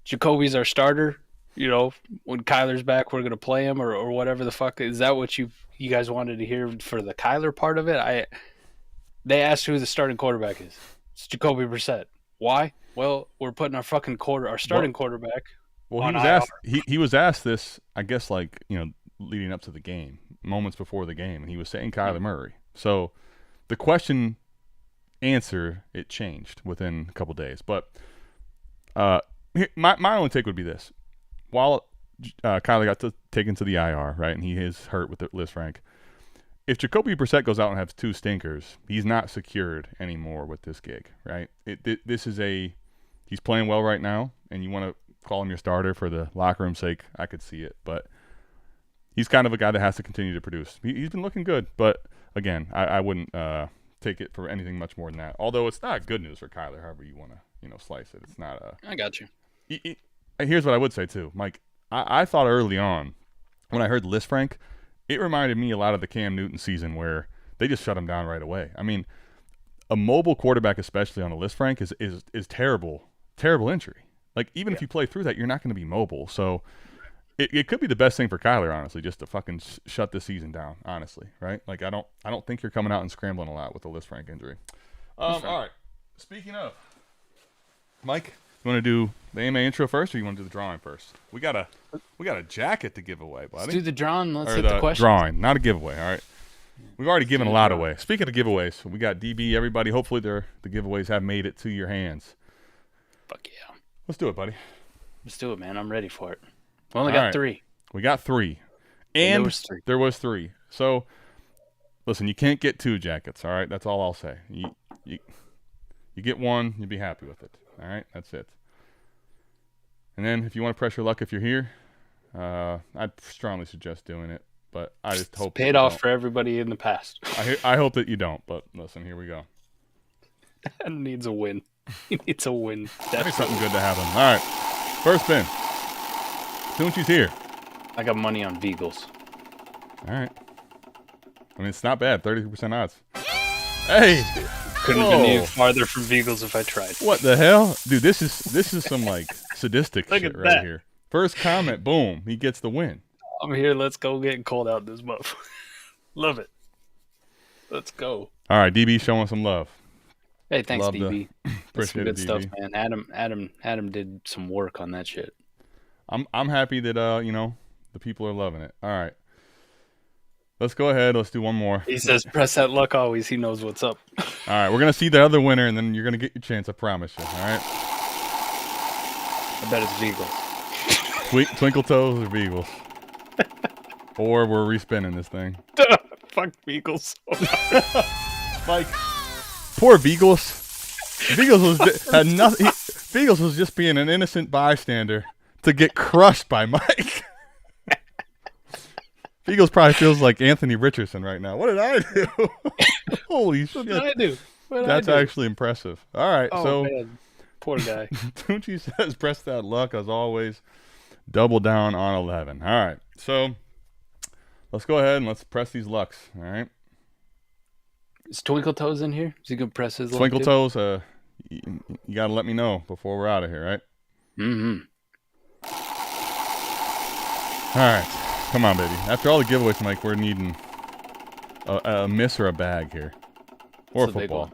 [SPEAKER 2] Jacoby's our starter. When Kyler's back, we're going to play him or whatever the fuck. Is that what you guys wanted to hear for the Kyler part of it? They asked who the starting quarterback is. It's Jacoby Brissett. Why? Well, we're putting our starting quarterback.
[SPEAKER 3] Well, he was asked this, I guess, leading up to the game, moments before the game, and he was saying Kyler Murray. So the question answer, it changed within a couple days. But my only take would be this. While Kyler got taken to the IR, right, and he is hurt with the Lisfranc, if Jacoby Brissett goes out and has 2 stinkers, he's not secured anymore with this gig, right? He's playing well right now, and you want to call him your starter for the locker room's sake, I could see it. But he's kind of a guy that has to continue to produce. He's been looking good, but again, I wouldn't take it for anything much more than that. Although it's not good news for Kyler, however you want to slice it. It's not.
[SPEAKER 2] I got you.
[SPEAKER 3] Here's what I would say too, Mike. I thought early on when I heard Lisfranc, it reminded me a lot of the Cam Newton season where they just shut him down right away. I mean, a mobile quarterback, especially on a Lisfranc, is terrible injury. Like, even if you play through that, you're not going to be mobile. So it could be the best thing for Kyler, honestly, just to fucking shut the season down, honestly, right? Like, I don't think you're coming out and scrambling a lot with the Lisfranc injury. All right. Speaking of, Mike, you want to do the AMA intro first, or you want to do the drawing first? We got a jacket to give away, buddy.
[SPEAKER 2] Let's do the drawing. Let's hit the question.
[SPEAKER 3] Drawing, not a giveaway. All right. We've already given a lot away. Speaking of giveaways, we got DB. Everybody, hopefully the giveaways have made it to your hands.
[SPEAKER 2] Fuck yeah.
[SPEAKER 3] Let's do it, buddy.
[SPEAKER 2] Let's do it, man. I'm ready for it. We only got 3.
[SPEAKER 3] We got 3. And there was 3. So, listen, you can't get 2 jackets, all right? That's all I'll say. You get 1, you'll be happy with it. All right? That's it. And then if you want to press your luck if you're here, I'd strongly suggest doing it. But I just hope
[SPEAKER 2] it's paid off for everybody in the past.
[SPEAKER 3] I hope that you don't, but listen, here we go.
[SPEAKER 2] That needs a win. He needs a win.
[SPEAKER 3] I think something good to happen. All right. First spin. Tunchi's here.
[SPEAKER 2] I got money on Beagles.
[SPEAKER 3] All right. I mean, it's not bad. 33% odds. Hey.
[SPEAKER 2] Couldn't have been any farther from Beagles if I tried.
[SPEAKER 3] What the hell? Dude, this is some, sadistic shit right here. First comment, boom. He gets the win.
[SPEAKER 2] I'm here. Let's go getting cold out this month. Love it. Let's go.
[SPEAKER 3] All right, DB showing some love.
[SPEAKER 2] Hey, thanks, DB. That's some good
[SPEAKER 3] DB.
[SPEAKER 2] stuff, man. Adam did some work on that shit.
[SPEAKER 3] I'm happy that the people are loving it. All right. Let's go ahead. Let's do one more.
[SPEAKER 2] He says, press that luck always. He knows what's up.
[SPEAKER 3] All right. We're going to see the other winner, and then you're going to get your chance. I promise you. All right?
[SPEAKER 2] I bet it's Beagles.
[SPEAKER 3] Twinkle Toes or Beagles. Or we're respinning this thing.
[SPEAKER 2] Fuck Beagles.
[SPEAKER 3] Like, poor Beagles. Beagles had nothing. Beagles was just being an innocent bystander to get crushed by Mike. Beagles probably feels like Anthony Richardson right now. What did I do? Holy shit.
[SPEAKER 2] What did I do?
[SPEAKER 3] That's actually impressive. All right,
[SPEAKER 2] man. Poor guy.
[SPEAKER 3] Tunchi says, press that luck as always. double down on 11. All right, so let's go ahead and let's press these lucks. All right.
[SPEAKER 2] Is Twinkle Toes in here? Is he gonna press his luck
[SPEAKER 3] Twinkle
[SPEAKER 2] too?
[SPEAKER 3] Toes, you got to let me know before we're out of here, right?
[SPEAKER 2] Mm-hmm.
[SPEAKER 3] All right, come on, baby. After all the giveaways, Mike, we're needing a miss or a bag here, or football.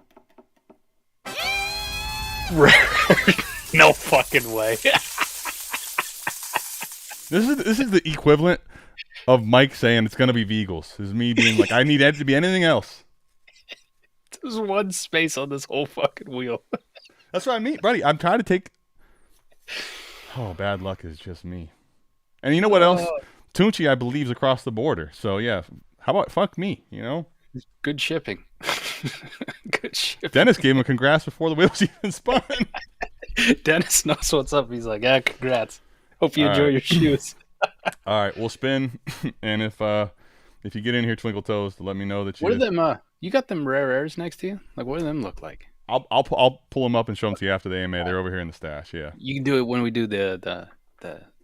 [SPEAKER 2] No fucking way.
[SPEAKER 3] This is the equivalent of Mike saying it's gonna be Veagles. This is me being like, I need it to be anything else.
[SPEAKER 2] There's one space on this whole fucking wheel.
[SPEAKER 3] That's what I mean, buddy. I'm trying to take. Oh, bad luck is just me. And you know what else? Tunchi, I believe, is across the border. So yeah, how about fuck me? You know.
[SPEAKER 2] Good shipping. Good shipping.
[SPEAKER 3] Dennis gave him a congrats before the wheels even spun.
[SPEAKER 2] Dennis knows what's up. He's like, congrats. Hope you enjoy your shoes.
[SPEAKER 3] All right, we'll spin, and if you get in here, Twinkle Toes, to let me know that you.
[SPEAKER 2] What are them? You got them rare airs next to you? Like, what do them look like?
[SPEAKER 3] I'll pull them up and show them to you after the AMA. They're over here in the stash. Yeah.
[SPEAKER 2] You can do it when we do the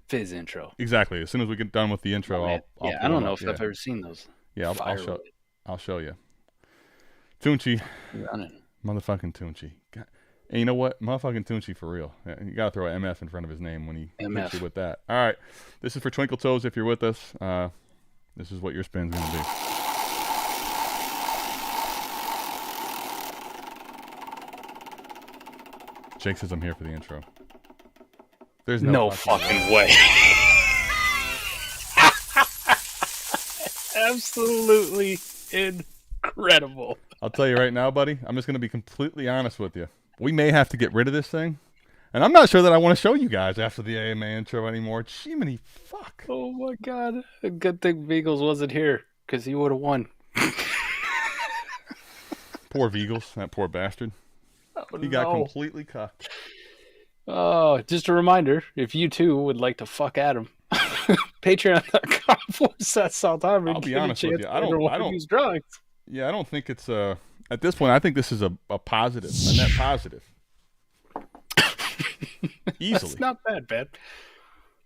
[SPEAKER 2] Fizz intro.
[SPEAKER 3] Exactly. As soon as we get done with the intro, I'll
[SPEAKER 2] I don't know if I've ever seen those.
[SPEAKER 3] Yeah, I'll show you. Tunchi.
[SPEAKER 2] Running.
[SPEAKER 3] Motherfucking Tunchi. God. And you know what? Motherfucking Tunchi for real. You got to throw an MF in front of his name when he hits you with that. All right. This is for Twinkle Toes if you're with us. This is what your spin's going to be. Jake says I'm here for the intro. There's no
[SPEAKER 2] fucking way. Absolutely incredible.
[SPEAKER 3] I'll tell you right now, buddy. I'm just going to be completely honest with you. We may have to get rid of this thing. And I'm not sure that I want to show you guys after the AMA intro anymore. Jiminy fuck.
[SPEAKER 2] Oh, my God. A good thing Veagles wasn't here because he would have won.
[SPEAKER 3] Poor Veagles, that poor bastard. He got completely cucked.
[SPEAKER 2] Oh, just a reminder, if you too would like to fuck Adam, patreon.com/South Harmon.
[SPEAKER 3] I'll be honest with you. I don't
[SPEAKER 2] use drawings.
[SPEAKER 3] Yeah, I don't think it's at this point, I think this is a positive, a net positive. Easily.
[SPEAKER 2] It's not bad, man.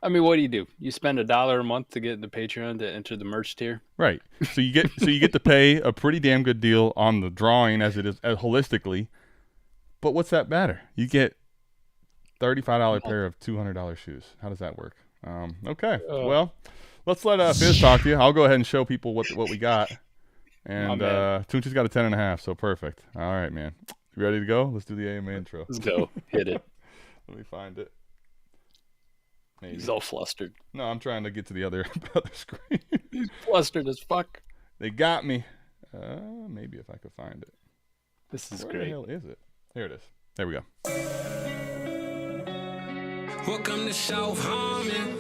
[SPEAKER 2] I mean, what do? You spend $1 a month to get into Patreon to enter the merch tier.
[SPEAKER 3] Right. So you get to pay a pretty damn good deal on the drawing as it is holistically. But what's that matter? You get $35 pair of $200 shoes. How does that work? Okay. Well, let's let Fizz talk to you. I'll go ahead and show people what we got. And Tunchi's got a 10.5, so perfect. All right, man. You ready to go? Let's do the AMA intro.
[SPEAKER 2] Let's go. Hit it.
[SPEAKER 3] Let me find it. Maybe.
[SPEAKER 2] He's all flustered.
[SPEAKER 3] No, I'm trying to get to the other screen.
[SPEAKER 2] He's flustered as fuck.
[SPEAKER 3] They got me. Maybe if I could find it.
[SPEAKER 2] This is
[SPEAKER 3] Where
[SPEAKER 2] great.
[SPEAKER 3] Where the hell is it? There it is. There we go.
[SPEAKER 4] Welcome to South Harmon.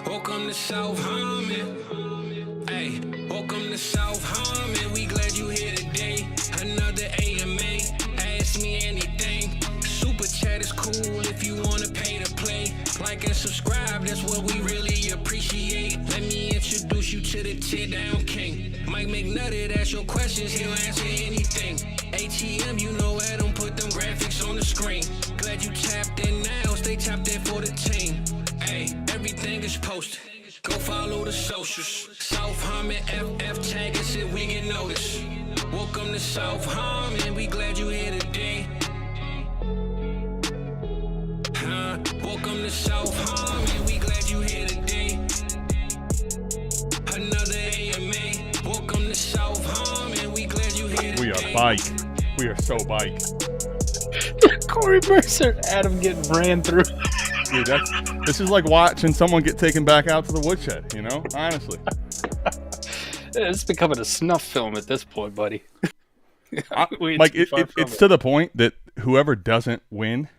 [SPEAKER 4] Welcome to South Harmon. Hey, welcome to South Harmon. We glad you here today. Another AMA. Ask me anything. Super chat is cool if you wanna pay to play. Like and subscribe, that's what we really appreciate. Let me introduce you to the tear down king. Mike McNutted, ask your questions, he'll answer anything. ATM, you know I don't put them graphics on the screen. Glad you tapped in now, stay tapped in for the team. Hey, everything is posted. Go follow the socials. South Harmon FF tag us if we get noticed. Welcome to South Harmon, we glad you here today. Welcome to South Harmon, we glad you here today. Another AMA. Welcome to South Harmon, we glad you here today.
[SPEAKER 3] We are bike. We are so bike.
[SPEAKER 2] Corey Mercer, Adam getting ran through.
[SPEAKER 3] Dude, this is like watching someone get taken back out to the woodshed, you know? Honestly.
[SPEAKER 2] It's becoming a snuff film at this point, buddy.
[SPEAKER 3] It's to the point that whoever doesn't win,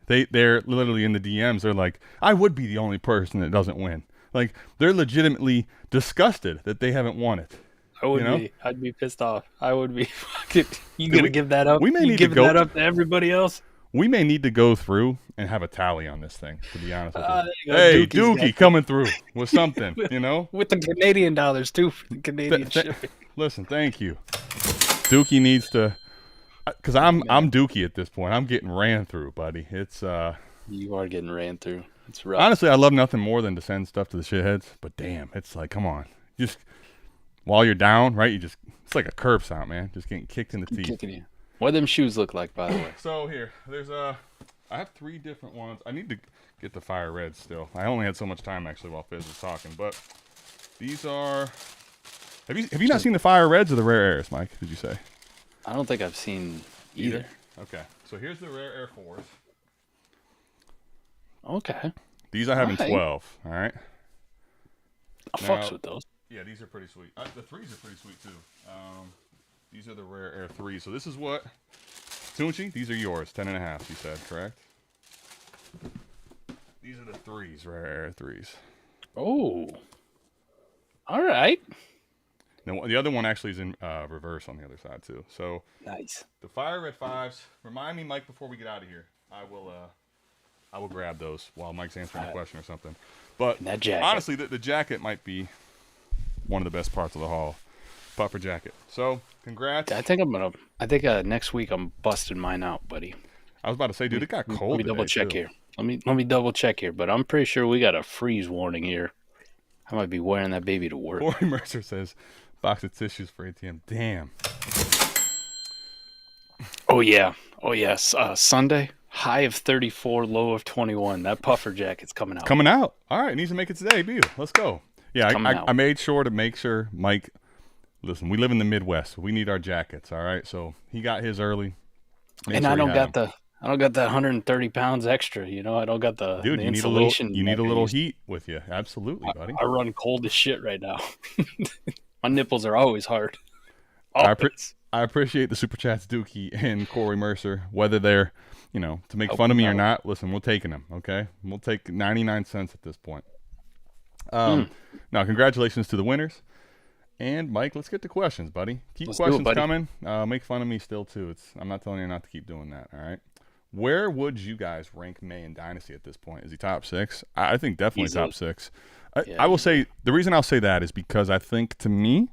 [SPEAKER 3] they're literally in the DMs. They're like, I would be the only person that doesn't win. Like, they're legitimately disgusted that they haven't won it.
[SPEAKER 2] I would be. I'd be pissed off. I would be. Fucking, you gonna give that up?
[SPEAKER 3] We may need
[SPEAKER 2] give
[SPEAKER 3] to go,
[SPEAKER 2] that up to everybody else.
[SPEAKER 3] We may need to go through and have a tally on this thing, to be honest with you.
[SPEAKER 2] You
[SPEAKER 3] Hey, Dookie coming through with something, you know?
[SPEAKER 2] With the Canadian dollars, too, for the Canadian shipping.
[SPEAKER 3] Listen, thank you. Dookie needs to because I'm Dookie at this point. I'm getting ran through, buddy. It's
[SPEAKER 2] You are getting ran through. It's rough.
[SPEAKER 3] honestly, I love nothing more than to send stuff to the shitheads. But damn, it's like, come on, just while you're down, right? It's like a curb stomp, man. Just getting kicked in the teeth.
[SPEAKER 2] Kicking you. What do them shoes look like, by the way?
[SPEAKER 3] So there's I have 3 different ones. I need to get the fire red still. I only had so much time actually while Fizz was talking, but these are. Have you not seen the fire reds or the rare airs, Mike? Did you say?
[SPEAKER 2] I don't think I've seen either.
[SPEAKER 3] Okay, so here's the rare Air 4s.
[SPEAKER 2] Okay.
[SPEAKER 3] These I have in 12. All right.
[SPEAKER 2] I fucks with those.
[SPEAKER 3] Yeah, these are pretty sweet. The 3s are pretty sweet too. These are the rare Air 3s. So this is what Tunchi. These are yours. 10.5. You said correct. These are the 3s, rare Air 3s.
[SPEAKER 2] Oh. All right.
[SPEAKER 3] Now the other one actually is in reverse on the other side too. So
[SPEAKER 2] Nice.
[SPEAKER 3] the fire red 5s. Remind me, Mike, before we get out of here. I will grab those while Mike's answering a question or something. But
[SPEAKER 2] that jacket.
[SPEAKER 3] Honestly, the jacket might be one of the best parts of the haul. Puffer jacket. So congrats.
[SPEAKER 2] I think next week I'm busting mine out, buddy.
[SPEAKER 3] I was about to say, dude, it got cold.
[SPEAKER 2] Let me double check
[SPEAKER 3] too.
[SPEAKER 2] here. Let me double check here, but I'm pretty sure we got a freeze warning here. I might be wearing that baby to work.
[SPEAKER 3] Corey Mercer says, box of tissues for ATM. Damn.
[SPEAKER 2] Oh yeah. Sunday, high of 34, low of 21. That puffer jacket's coming out.
[SPEAKER 3] Coming out. All right, needs to make it today, Beal. Let's go. Yeah, I made sure to make sure Mike. Listen, we live in the Midwest. We need our jackets. All right, so he got his early.
[SPEAKER 2] And I don't got that 130 pounds extra. You know, I don't got the
[SPEAKER 3] dude.
[SPEAKER 2] The
[SPEAKER 3] you
[SPEAKER 2] insulation.
[SPEAKER 3] Need a little heat with you. Absolutely, buddy.
[SPEAKER 2] I run cold as shit right now. My nipples are always hard. Always.
[SPEAKER 3] I appreciate the super chats, Dookie and Corey Mercer. Whether they're, to make fun of me or not, listen, we're taking them. Okay, we'll take 99 cents at this point. Now, congratulations to the winners. And Mike, let's get to questions, buddy. Keep questions coming. Make fun of me still too. I'm not telling you not to keep doing that. All right. Where would you guys rank May in Dynasty at this point? Is he top 6? I think definitely top 6. I will say the reason I'll say that is because I think to me,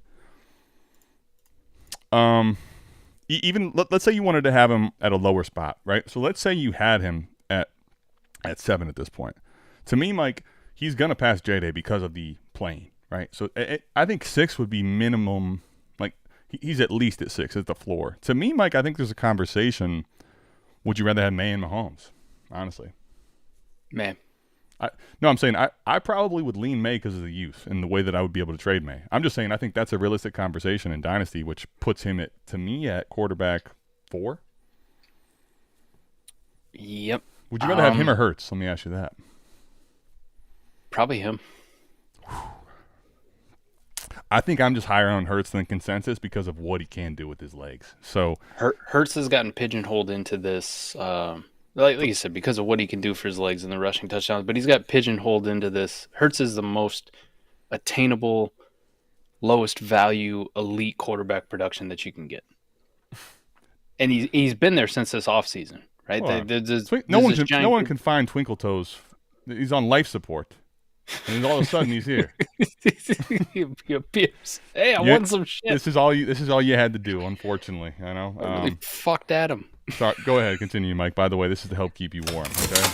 [SPEAKER 3] even let's say you wanted to have him at a lower spot, right? So let's say you had him at 7 at this point. To me, Mike, he's gonna pass J-Day because of the playing. Right, so I think 6 would be minimum. Like he's at least at 6 at the floor. To me, Mike, I think there's a conversation. Would you rather have May and Mahomes? Honestly,
[SPEAKER 2] May.
[SPEAKER 3] I'm saying I probably would lean May because of the youth and the way that I would be able to trade May. I'm just saying I think that's a realistic conversation in Dynasty, which puts him to me at quarterback 4.
[SPEAKER 2] Yep.
[SPEAKER 3] Would you rather have him or Hurts? Let me ask you that.
[SPEAKER 2] Probably him.
[SPEAKER 3] I think I'm just higher on Hurts than consensus because of what he can do with his legs. So
[SPEAKER 2] Hurts has gotten pigeonholed into this, like you said, because of what he can do for his legs and the rushing touchdowns. But he's got pigeonholed into this. Hurts is the most attainable, lowest value, elite quarterback production that you can get, and he's been there since this offseason, right?
[SPEAKER 3] No one can find Twinkle Toes. He's on life support. And then all of a sudden he's here.
[SPEAKER 2] He appears. Hey, I won some shit.
[SPEAKER 3] This is all you had to do, unfortunately. I know.
[SPEAKER 2] Really fucked Adam.
[SPEAKER 3] Sorry, go ahead, continue, Mike. By the way, this is to help keep you warm, okay?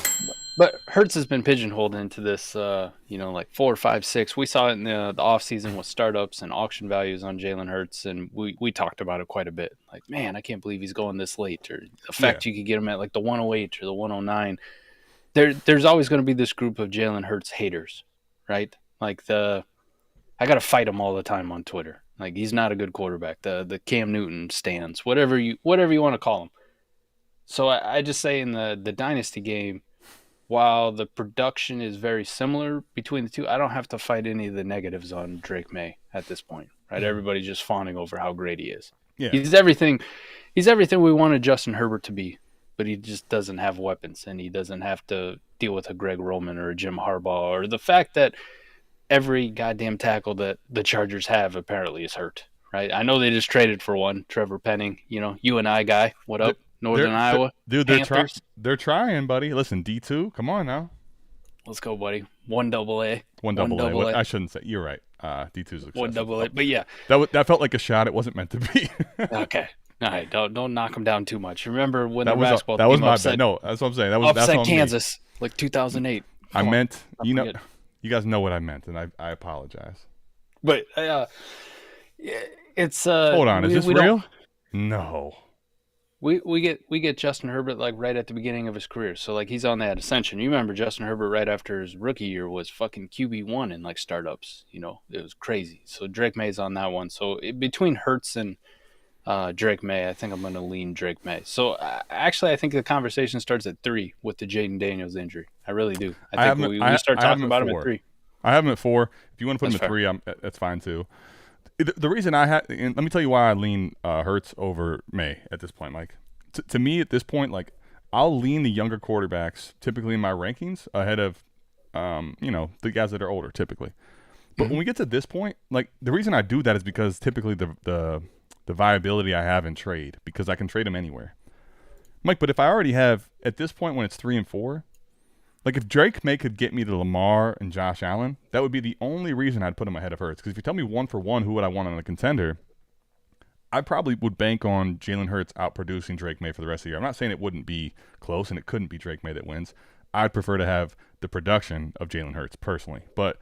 [SPEAKER 2] But Hurts has been pigeonholed into this, like 4, 5, 6. We saw it in the offseason with startups and auction values on Jalen Hurts, and we talked about it quite a bit. Like, man, I can't believe he's going this late, or the fact you could get him at like the 108 or the 109. There's always going to be this group of Jalen Hurts haters, right? Like I got to fight him all the time on Twitter. Like, he's not a good quarterback. The Cam Newton stands, whatever you want to call him. So I just say in the Dynasty game, while the production is very similar between the two, I don't have to fight any of the negatives on Drake May at this point, right? Everybody's just fawning over how great he is.
[SPEAKER 3] Yeah.
[SPEAKER 2] He's everything we wanted Justin Herbert to be. But he just doesn't have weapons, and he doesn't have to deal with a Greg Roman or a Jim Harbaugh, or the fact that every goddamn tackle that the Chargers have apparently is hurt, right? I know they just traded for one, Trevor Penning, you and I guy. What up, Northern Iowa?
[SPEAKER 3] Dude, they're trying, buddy. Listen, D2, come on now.
[SPEAKER 2] Let's go, buddy. 1AA.
[SPEAKER 3] 1AA. I shouldn't say. You're right. D2's excessive.
[SPEAKER 2] 1AA. But yeah.
[SPEAKER 3] That felt like a shot. It wasn't meant to be.
[SPEAKER 2] Okay. All right, don't knock him down too much. Remember when
[SPEAKER 3] That
[SPEAKER 2] the
[SPEAKER 3] was
[SPEAKER 2] basketball
[SPEAKER 3] that was
[SPEAKER 2] team
[SPEAKER 3] my
[SPEAKER 2] upset,
[SPEAKER 3] bad. No, that's what I'm saying. That's
[SPEAKER 2] upset
[SPEAKER 3] on
[SPEAKER 2] Kansas like 2008.
[SPEAKER 3] I
[SPEAKER 2] Come on,
[SPEAKER 3] meant,
[SPEAKER 2] don't
[SPEAKER 3] you know,
[SPEAKER 2] forget.
[SPEAKER 3] you guys know what I meant, and I apologize.
[SPEAKER 2] But it's
[SPEAKER 3] Hold on, is this
[SPEAKER 2] we
[SPEAKER 3] real? No.
[SPEAKER 2] We get Justin Herbert like right at the beginning of his career, so like he's on that ascension. You remember Justin Herbert right after his rookie year was fucking QB1 in like startups. You know, it was crazy. So Drake May's on that one. So between Hurts and Drake May, I think I'm going to lean Drake May. So actually, I think the conversation starts at 3 with the Jayden Daniels injury. I really do. I think we start talking about him at 3.
[SPEAKER 3] I have him at 4. If you want to put
[SPEAKER 2] That's
[SPEAKER 3] him at 3, that's fine too. The reason and let me tell you why I lean Hurts over May at this point, Mike. To me, at this point, like I'll lean the younger quarterbacks typically in my rankings ahead of, the guys that are older typically. But when we get to this point, like the reason I do that is because typically the viability I have in trade, because I can trade them anywhere. Mike, but if I already have at this point when it's 3 and 4. Like, if Drake May could get me to Lamar and Josh Allen, that would be the only reason I'd put him ahead of Hurts. Because if you tell me 1 for 1 who would I want on a contender, I probably would bank on Jalen Hurts outproducing Drake May for the rest of the year. I'm not saying it wouldn't be close and it couldn't be Drake May that wins. I'd prefer to have the production of Jalen Hurts personally. But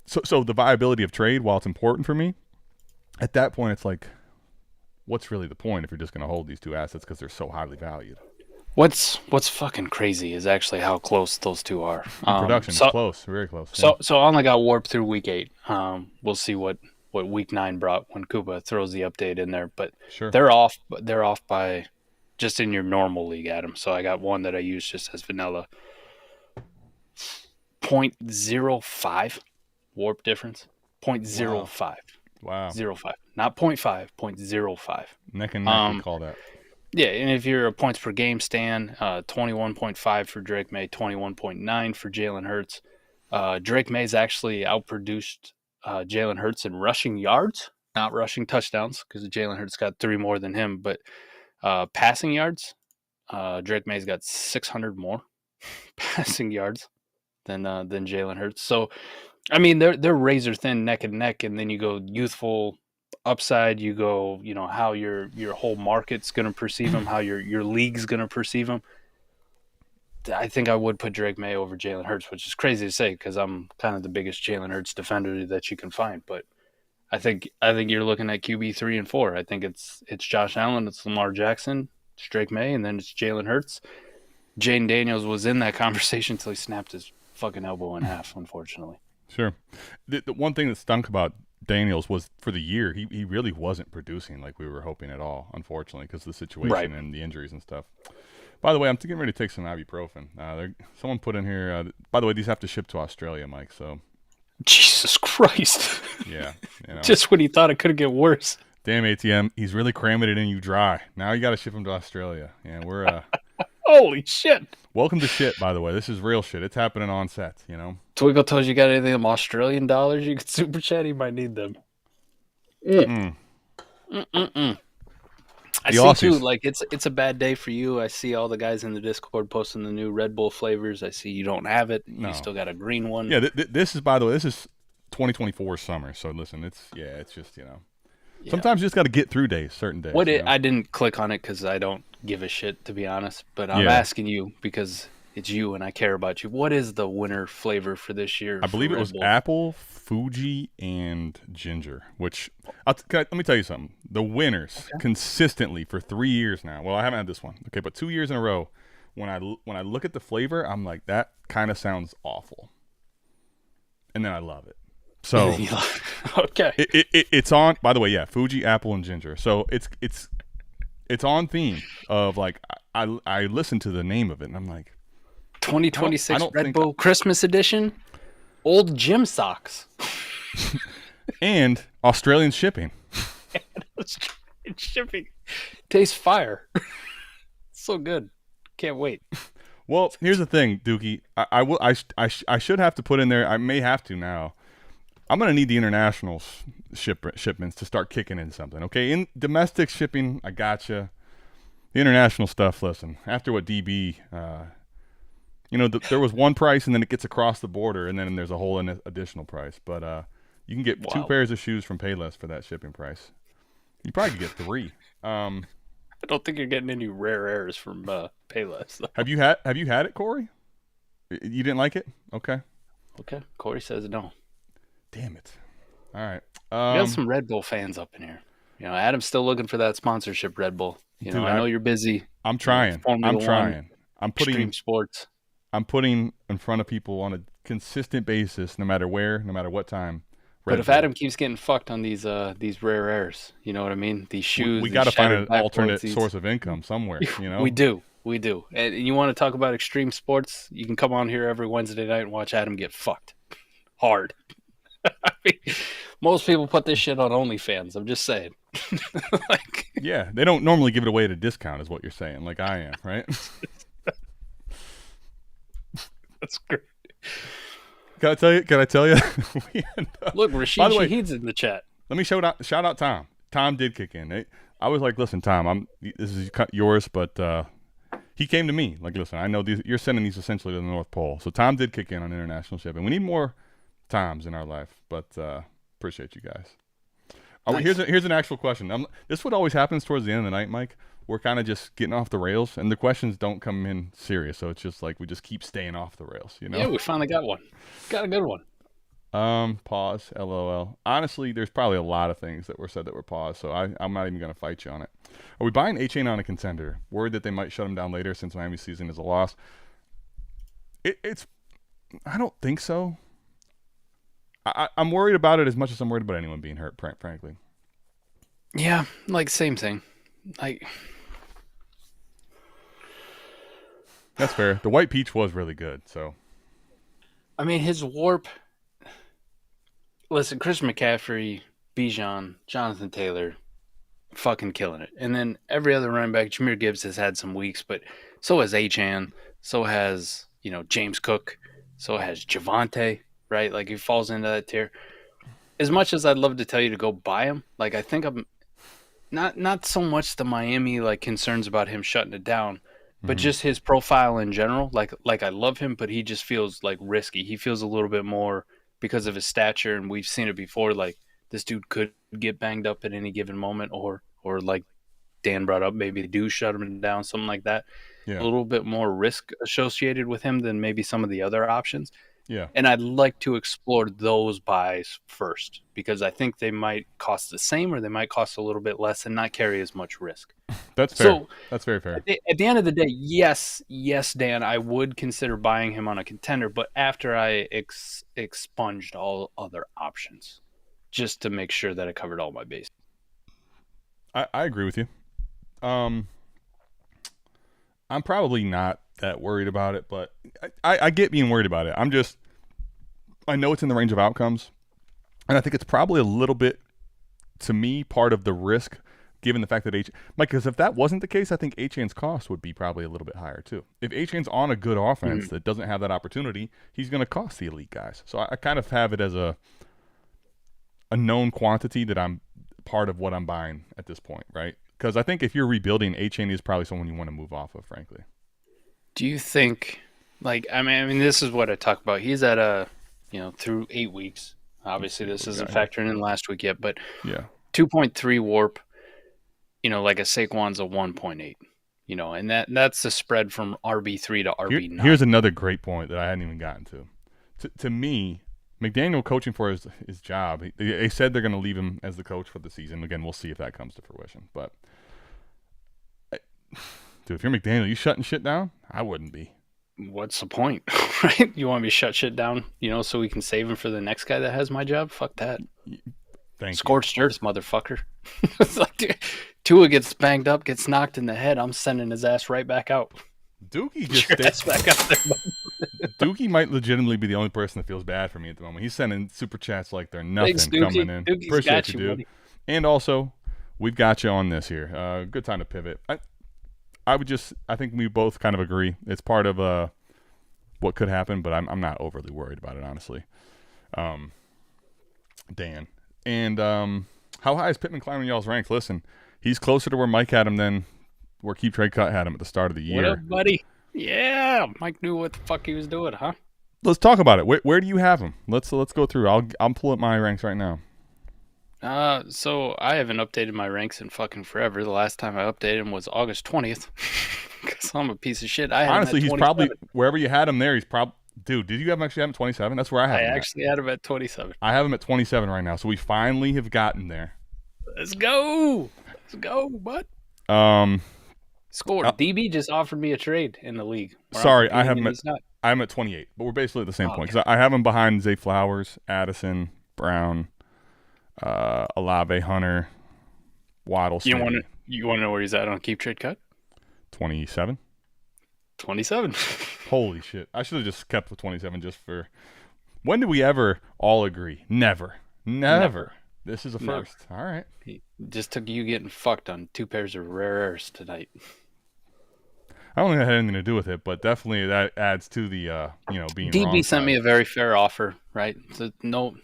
[SPEAKER 3] so the viability of trade, while it's important for me, at that point it's like, what's really the point if you're just going to hold these two assets because they're so highly valued?
[SPEAKER 2] What's fucking crazy is actually how close those two are.
[SPEAKER 3] Production is close, very close.
[SPEAKER 2] So I only got warped through week 8. We'll see what week 9 brought when Koopa throws the update in there. But
[SPEAKER 3] sure.
[SPEAKER 2] They're off by just in your normal league, Adam. So I got one that I use just as vanilla. 0.05 warp difference. 0.05.
[SPEAKER 3] Wow.
[SPEAKER 2] 0.05. Not 0.5, 0.05.
[SPEAKER 3] Neck and neck, we call that.
[SPEAKER 2] Yeah, and if you're a points per game stan, 21.5 for Drake May, 21.9 for Jalen Hurts. Drake May's actually outproduced Jalen Hurts in rushing yards, not rushing touchdowns, because Jalen Hurts got 3 more than him. But passing yards, Drake May's got 600 more passing yards than Jalen Hurts. So, I mean, they're razor thin, neck and neck, and then you go youthful upside, you go, how your whole market's going to perceive him, how your league's going to perceive him. I think I would put Drake May over Jalen Hurts, which is crazy to say because I'm kind of the biggest Jalen Hurts defender that you can find. But I think you're looking at QB 3 and 4. I think it's Josh Allen, it's Lamar Jackson, it's Drake May, and then it's Jalen Hurts. Jayden Daniels was in that conversation until he snapped his fucking elbow in half, unfortunately.
[SPEAKER 3] Sure. The one thing that stunk about Daniels was for the year, he really wasn't producing like we were hoping at all, unfortunately, because of the situation and the injuries and stuff. By the way, I'm getting ready to take some ibuprofen. Someone put in here, by the way, these have to ship to Australia, Mike, so.
[SPEAKER 2] Jesus Christ.
[SPEAKER 3] Yeah.
[SPEAKER 2] Just when he thought it could get worse.
[SPEAKER 3] Damn ATM, he's really cramming it in you dry. Now you got to ship him to Australia. Yeah, we're
[SPEAKER 2] Holy shit.
[SPEAKER 3] Welcome to shit, by the way. This is real shit. It's happening on set,
[SPEAKER 2] Twinkle Toes, you got anything of Australian dollars you could super chat? He might need them. I see Aussies. Too, like it's a bad day for you. I see all the guys in the Discord posting the new Red Bull flavors. I see you don't have it. No. You still got a green one.
[SPEAKER 3] Yeah, this is, by the way, this is 2024 summer. So listen, it's just, sometimes you just got to get through certain days.
[SPEAKER 2] I didn't click on it because I don't give a shit, to be honest. But I'm asking you because it's you and I care about you. What is the winner flavor for this year?
[SPEAKER 3] I believe it was apple, Fuji, and ginger. Which let me tell you something. The winners consistently for 3 years now. Well, I haven't had this one. Okay, but 2 years in a row. When I look at the flavor, I'm like, that kind of sounds awful, and then I love it. So
[SPEAKER 2] okay,
[SPEAKER 3] it's on. By the way, Fuji, apple, and ginger. So it's on theme of like I listened to the name of it and I'm like,
[SPEAKER 2] 2026 Red Bull Christmas edition, old gym socks,
[SPEAKER 3] and Australian shipping.
[SPEAKER 2] Australian shipping tastes fire. So good, can't wait.
[SPEAKER 3] Well, here's the thing, Dookie. I should have to put in there. I may have to now. I'm going to need the international shipments to start kicking in something, okay? In domestic shipping, I gotcha. The international stuff, listen, after what DB, there was one price and then it gets across the border and then there's a whole additional price. But you can get 2 pairs of shoes from Payless for that shipping price. You probably could get 3.
[SPEAKER 2] I don't think you're getting any rare airs from Payless. Though.
[SPEAKER 3] Have you had it, Corey? You didn't like it? Okay.
[SPEAKER 2] Okay. Corey says no.
[SPEAKER 3] Damn it. All right.
[SPEAKER 2] We got some Red Bull fans up in here. You know, Adam's still looking for that sponsorship, Red Bull. You know, I know you're busy.
[SPEAKER 3] I'm trying. I'm trying. I'm putting
[SPEAKER 2] extreme sports.
[SPEAKER 3] I'm putting in front of people on a consistent basis, no matter where, no matter what time.
[SPEAKER 2] But if Adam keeps getting fucked on these rare airs, you know what I mean? These shoes.
[SPEAKER 3] We got to find an alternate source of income somewhere. You know,
[SPEAKER 2] we do. And you want to talk about extreme sports? You can come on here every Wednesday night and watch Adam get fucked hard. I mean, most people put this shit on OnlyFans. I'm just saying.
[SPEAKER 3] Yeah, they don't normally give it away at a discount, is what you're saying. Like I am, right?
[SPEAKER 2] That's great.
[SPEAKER 3] Can I tell you?
[SPEAKER 2] Look, Rashid Shahid's in the chat.
[SPEAKER 3] Let me shout out Tom. Tom did kick in. I was like, listen, Tom, this is yours, but he came to me. Like, listen, I know you're sending these essentially to the North Pole. So Tom did kick in on international shipping. We need more Toms in our life, but appreciate you guys. Nice. Here's an actual question. This is what always happens towards the end of the night, Mike. We're kind of just getting off the rails, and the questions don't come in serious. So it's just like we just keep staying off the rails, you know?
[SPEAKER 2] Yeah, we finally got one. Got a good one.
[SPEAKER 3] Pause. LOL. Honestly, there's probably a lot of things that were said that were paused, so I'm not even going to fight you on it. Are we buying A-Chain on a Contender? Worried that they might shut him down later since Miami's season is a loss? It's. I don't think so. I'm worried about it as much as I'm worried about anyone being hurt, frankly.
[SPEAKER 2] Yeah, like same thing.
[SPEAKER 3] That's fair. The White Peach was really good, so.
[SPEAKER 2] I mean, his warp. Listen, Chris McCaffrey, Bijan, Jonathan Taylor, fucking killing it. And then every other running back, Jahmyr Gibbs has had some weeks, but so has Achane, so has, James Cook, so has Javonte, right? Like, he falls into that tier. As much as I'd love to tell you to go buy him, like, I think I'm not so much the Miami, like, concerns about him shutting it down, but just his profile in general. Like I love him, but he just feels, like, risky. He feels a little bit more because of his stature, and we've seen it before, like, this dude could get banged up at any given moment, or like Dan brought up, maybe they do shut him down, something like that. Yeah. A little bit more risk associated with him than maybe some of the other options.
[SPEAKER 3] Yeah.
[SPEAKER 2] And I'd like to explore those buys first, because I think they might cost the same, or they might cost a little bit less and not carry as much risk.
[SPEAKER 3] That's fair. So, that's very fair.
[SPEAKER 2] At the end of the day, yes, Dan, I would consider buying him on a Contender, but after I expunged all other options, just to make sure that I covered all my bases.
[SPEAKER 3] I agree with you. I'm probably not that worried about it, but I get being worried about it. I know it's in the range of outcomes, and I think it's probably a little bit, to me, part of the risk, given the fact that Mike, because if that wasn't the case, I think Achane's cost would be probably a little bit higher too. If Achane's on a good offense that doesn't have that opportunity, he's going to cost the elite guys. So I kind of have it as a known quantity that I'm part of what I'm buying at this point, right? Because I think if you're rebuilding, Achane is probably someone you want to move off of, frankly.
[SPEAKER 2] Do you think, like, I mean, this is what I talk about. He's at through 8 weeks. Obviously, this isn't factoring in last week yet, but
[SPEAKER 3] yeah,
[SPEAKER 2] 2.3 warp. Like a Saquon's a 1.8. And that's the spread from RB3 to RB9.
[SPEAKER 3] Here's another great point that I hadn't even gotten to. To me, McDaniel coaching for his job. They said they're going to leave him as the coach for the season. Again, we'll see if that comes to fruition. But, dude, if you're McDaniel, you shutting shit down? I wouldn't be.
[SPEAKER 2] What's the point, right? You want me to shut shit down, so we can save him for the next guy that has my job? Fuck that. Scorched earth, motherfucker. It's like, dude, Tua gets banged up, gets knocked in the head. I'm sending his ass right back out.
[SPEAKER 3] Dookie just
[SPEAKER 2] back out there.
[SPEAKER 3] Dookie might legitimately be the only person that feels bad for me at the moment. He's sending super chats like they're nothing.
[SPEAKER 2] Thanks,
[SPEAKER 3] coming in.
[SPEAKER 2] Dookie's
[SPEAKER 3] Appreciate you, dude.
[SPEAKER 2] Buddy.
[SPEAKER 3] And also, we've got you on this here. Good time to pivot. I think we both kind of agree. It's part of what could happen, but I'm not overly worried about it, honestly. Dan. And how high is Pittman climbing y'all's rank? Listen, he's closer to where Mike had him than where Keep Trade Cut had him at the start of the year.
[SPEAKER 2] What up, buddy? Yeah, Mike knew what the fuck he was doing, huh?
[SPEAKER 3] Let's talk about it. Where do you have him? Let's go through. I'll pull up my ranks right now.
[SPEAKER 2] So I haven't updated my ranks in fucking forever. The last time I updated them was August 20th. Because I'm a piece of shit.
[SPEAKER 3] Honestly, he's probably wherever you had him there. He's probably dude. Did you actually have him at 27? That's where I have him.
[SPEAKER 2] I actually had him at 27.
[SPEAKER 3] I have him at 27 right now. So we finally have gotten there.
[SPEAKER 2] Let's go, bud. Scored. DB just offered me a trade in the league.
[SPEAKER 3] Sorry, I have him I'm at 28, but we're basically at the same point because I have him behind Zay Flowers, Addison, Brown, Olave, Hunter, Waddle.
[SPEAKER 2] You want to know where he's at on keep trade cut?
[SPEAKER 3] 27.
[SPEAKER 2] 27.
[SPEAKER 3] Holy shit! I should have just kept with 27 just for. When did we ever all agree? Never. This is a first. All right.
[SPEAKER 2] It just took you getting fucked on 2 pairs of rare airs tonight.
[SPEAKER 3] I don't think that had anything to do with it, but definitely that adds to the being
[SPEAKER 2] DB
[SPEAKER 3] wrong
[SPEAKER 2] sent me a very fair offer, right? So no,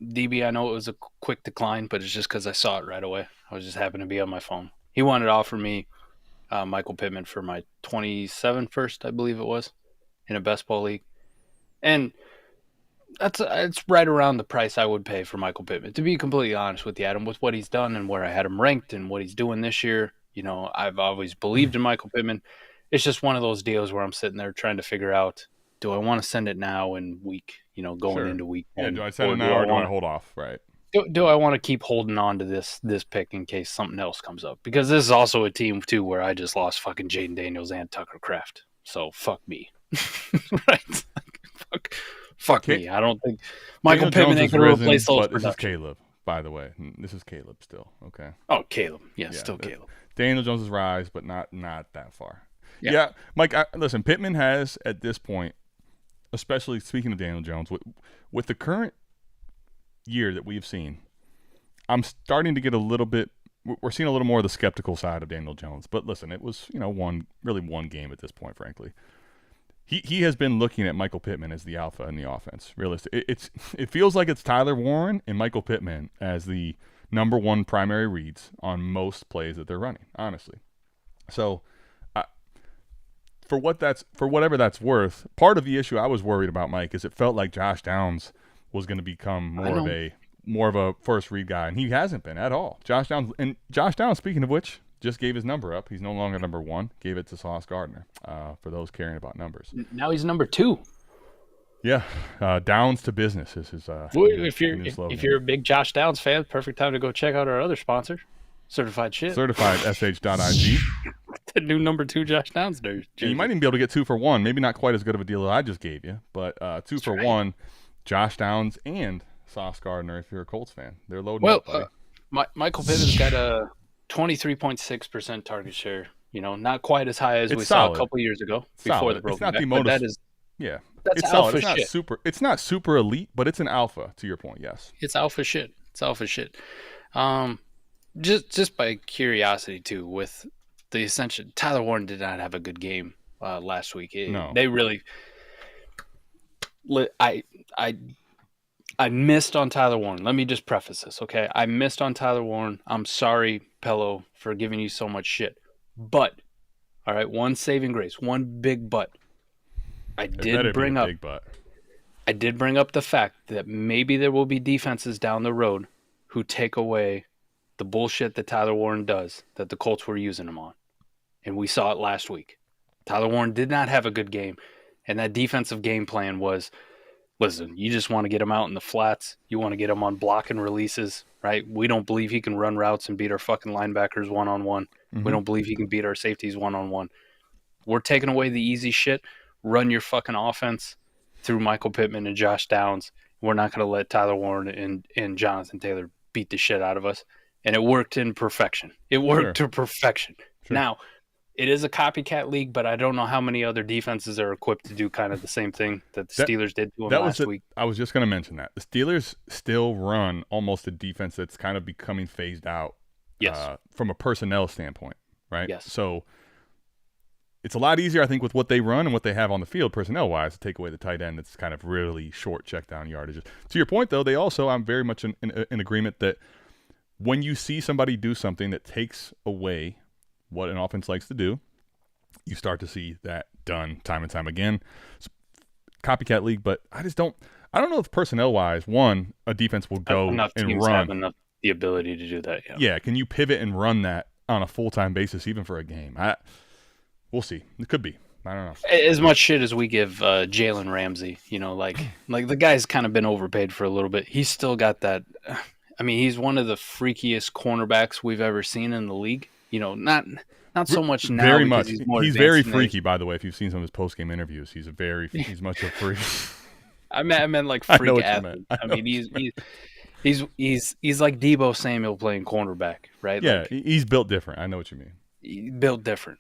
[SPEAKER 2] DB, I know it was a quick decline, but it's just because I saw it right away. I was just happened to be on my phone. He wanted to offer me Michael Pittman for my 27 first, I believe it was, in a best ball league, and it's right around the price I would pay for Michael Pittman. To be completely honest with you, Adam, with what he's done and where I had him ranked and what he's doing this year, I've always believed in Michael Pittman. It's just one of those deals where I'm sitting there trying to figure out, do I want to send it now in week, going into week 10?
[SPEAKER 3] Yeah, do I send it now or do I hold off? Right.
[SPEAKER 2] Do I want to keep holding on to this pick in case something else comes up? Because this is also a team, too, where I just lost fucking Jayden Daniels and Tucker Kraft. So, fuck me. Right? Fuck me. I don't think Michael Pittman ain't going to replace those
[SPEAKER 3] but this is Caleb, by the way. This is Caleb still, okay?
[SPEAKER 2] Oh, Caleb. Yeah, still Caleb.
[SPEAKER 3] Daniel Jones' rise, but not that far. Yeah, Mike, listen, Pittman has, at this point, especially speaking of Daniel Jones, with the current year that we've seen, I'm starting to get a little bit – we're seeing a little more of the skeptical side of Daniel Jones. But listen, it was, one game at this point, frankly. He has been looking at Michael Pittman as the alpha in the offense. Realistic. It feels like it's Tyler Warren and Michael Pittman as the number one primary reads on most plays that they're running, honestly. So – for whatever that's worth, part of the issue I was worried about, Mike, is it felt like Josh Downs was going to become more of a first read guy, and he hasn't been at all. Josh Downs, speaking of which, just gave his number up. He's no longer number 1. Gave it to Sauce Gardner. For those caring about numbers,
[SPEAKER 2] now he's number 2.
[SPEAKER 3] Yeah, Downs to business is his.
[SPEAKER 2] If you're a big Josh Downs fan, perfect time to go check out our other sponsor, Certified Shit.
[SPEAKER 3] Certifiedsh.ig.
[SPEAKER 2] The new number 2 Josh Downs jersey.
[SPEAKER 3] You might even be able to get 2 for 1. Maybe not quite as good of a deal as I just gave you, but 2 for 1, Josh Downs and Sauce Gardner. If you're a Colts fan, they're loading up.
[SPEAKER 2] Michael Pittman's got a 23.6% target share. Not quite as high as we
[SPEAKER 3] saw
[SPEAKER 2] a couple years ago
[SPEAKER 3] before
[SPEAKER 2] the broken
[SPEAKER 3] It's not
[SPEAKER 2] back,
[SPEAKER 3] the
[SPEAKER 2] but that is
[SPEAKER 3] it's
[SPEAKER 2] alpha
[SPEAKER 3] solid. It's not
[SPEAKER 2] shit.
[SPEAKER 3] It's not super elite, but it's an alpha. To your point, yes.
[SPEAKER 2] It's alpha shit. Just by curiosity too, with the ascension, Tyler Warren did not have a good game last week.
[SPEAKER 3] No.
[SPEAKER 2] They really. I missed on Tyler Warren. Let me just preface this, okay? I missed on Tyler Warren. I'm sorry, Pello, for giving you so much shit. But, all right, one saving grace, one big but. I did bring up the fact that maybe there will be defenses down the road who take away the bullshit that Tyler Warren does that the Colts were using him on. And we saw it last week. Tyler Warren did not have a good game. And that defensive game plan was, listen, you just want to get him out in the flats. You want to get him on block and releases, right? We don't believe he can run routes and beat our fucking linebackers one-on-one. Mm-hmm. We don't believe he can beat our safeties one-on-one. We're taking away the easy shit. Run your fucking offense through Michael Pittman and Josh Downs. We're not going to let Tyler Warren and Jonathan Taylor beat the shit out of us. And it worked in perfection. It worked to perfection. Sure. Now, it is a copycat league, but I don't know how many other defenses are equipped to do kind of the same thing that the Steelers did to them last week.
[SPEAKER 3] I was just going to mention that. The Steelers still run almost a defense that's kind of becoming phased out from a personnel standpoint, right?
[SPEAKER 2] Yes.
[SPEAKER 3] So it's a lot easier, I think, with what they run and what they have on the field personnel-wise to take away the tight end that's kind of really short check-down yardages. To your point, though, I'm very much in agreement that when you see somebody do something that takes away what an offense likes to do, you start to see that done time and time again. It's copycat league, but I don't know if personnel-wise, a defense will go and run.
[SPEAKER 2] the ability to do that.
[SPEAKER 3] Yeah, can you pivot and run that on a full-time basis even for a game? We'll see. It could be. I don't know.
[SPEAKER 2] As much shit as we give Jalen Ramsey, like the guy's kind of been overpaid for a little bit. He's still got that. I mean, he's one of the freakiest cornerbacks we've ever seen in the league. Not so much now.
[SPEAKER 3] Very much. He's very freaky,
[SPEAKER 2] age.
[SPEAKER 3] By the way. If you've seen some of his post-game interviews, he's much a freak.
[SPEAKER 2] I meant like freak athlete. I mean, he's like Deebo Samuel playing cornerback, right?
[SPEAKER 3] Yeah, he's built different. I know what you mean.
[SPEAKER 2] Built different.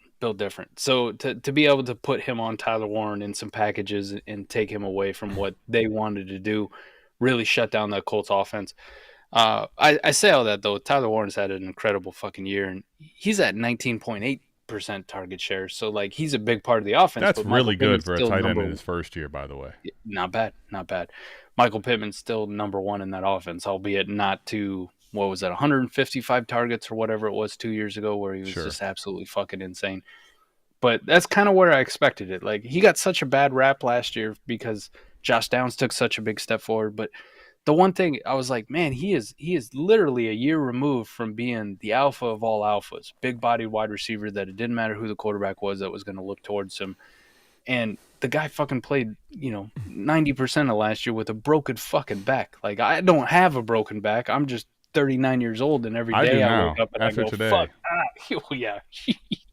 [SPEAKER 2] So to be able to put him on Tyler Warren in some packages and take him away from what they wanted to do, really shut down that Colts offense. I say all that though. Tyler Warren's had an incredible fucking year, and he's at 19.8% target share. So he's a big part of the offense.
[SPEAKER 3] That's really good for a tight end in his first year, by the way.
[SPEAKER 2] Not bad. Michael Pittman's still number one in that offense, albeit not to, 155 targets or whatever it was 2 years ago, where he was just absolutely fucking insane. But that's kind of where I expected it. He got such a bad rap last year because Josh Downs took such a big step forward. But the one thing I was like, man, he is literally a year removed from being the alpha of all alphas, big-bodied wide receiver that it didn't matter who the quarterback was that was going to look towards him. And the guy fucking played, 90% of last year with a broken fucking back. I don't have a broken back. I'm just 39 years old, and every day I wake up and I go,
[SPEAKER 3] today.
[SPEAKER 2] fuck. Yeah.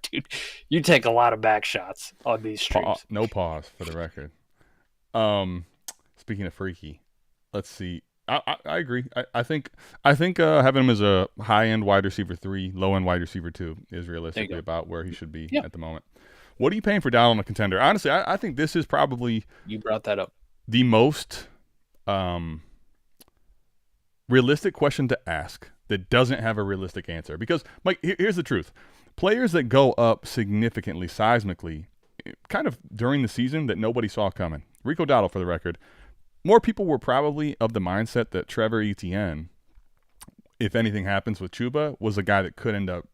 [SPEAKER 2] Dude, you take a lot of back shots on these streams.
[SPEAKER 3] No pause for the record. Speaking of freaky, let's see. I agree. I think having him as a high-end wide receiver 3, low-end wide receiver 2 is realistically about where he should be at the moment. What are you paying for Dowdle on a Contender? Honestly, I think this is probably
[SPEAKER 2] you brought that up
[SPEAKER 3] the most realistic question to ask that doesn't have a realistic answer. Because, Mike, here's the truth. Players that go up significantly, seismically, kind of during the season that nobody saw coming. Rico Dowdle, for the record. More people were probably of the mindset that Trevor Etienne, if anything happens with Chuba, was a guy that could end up,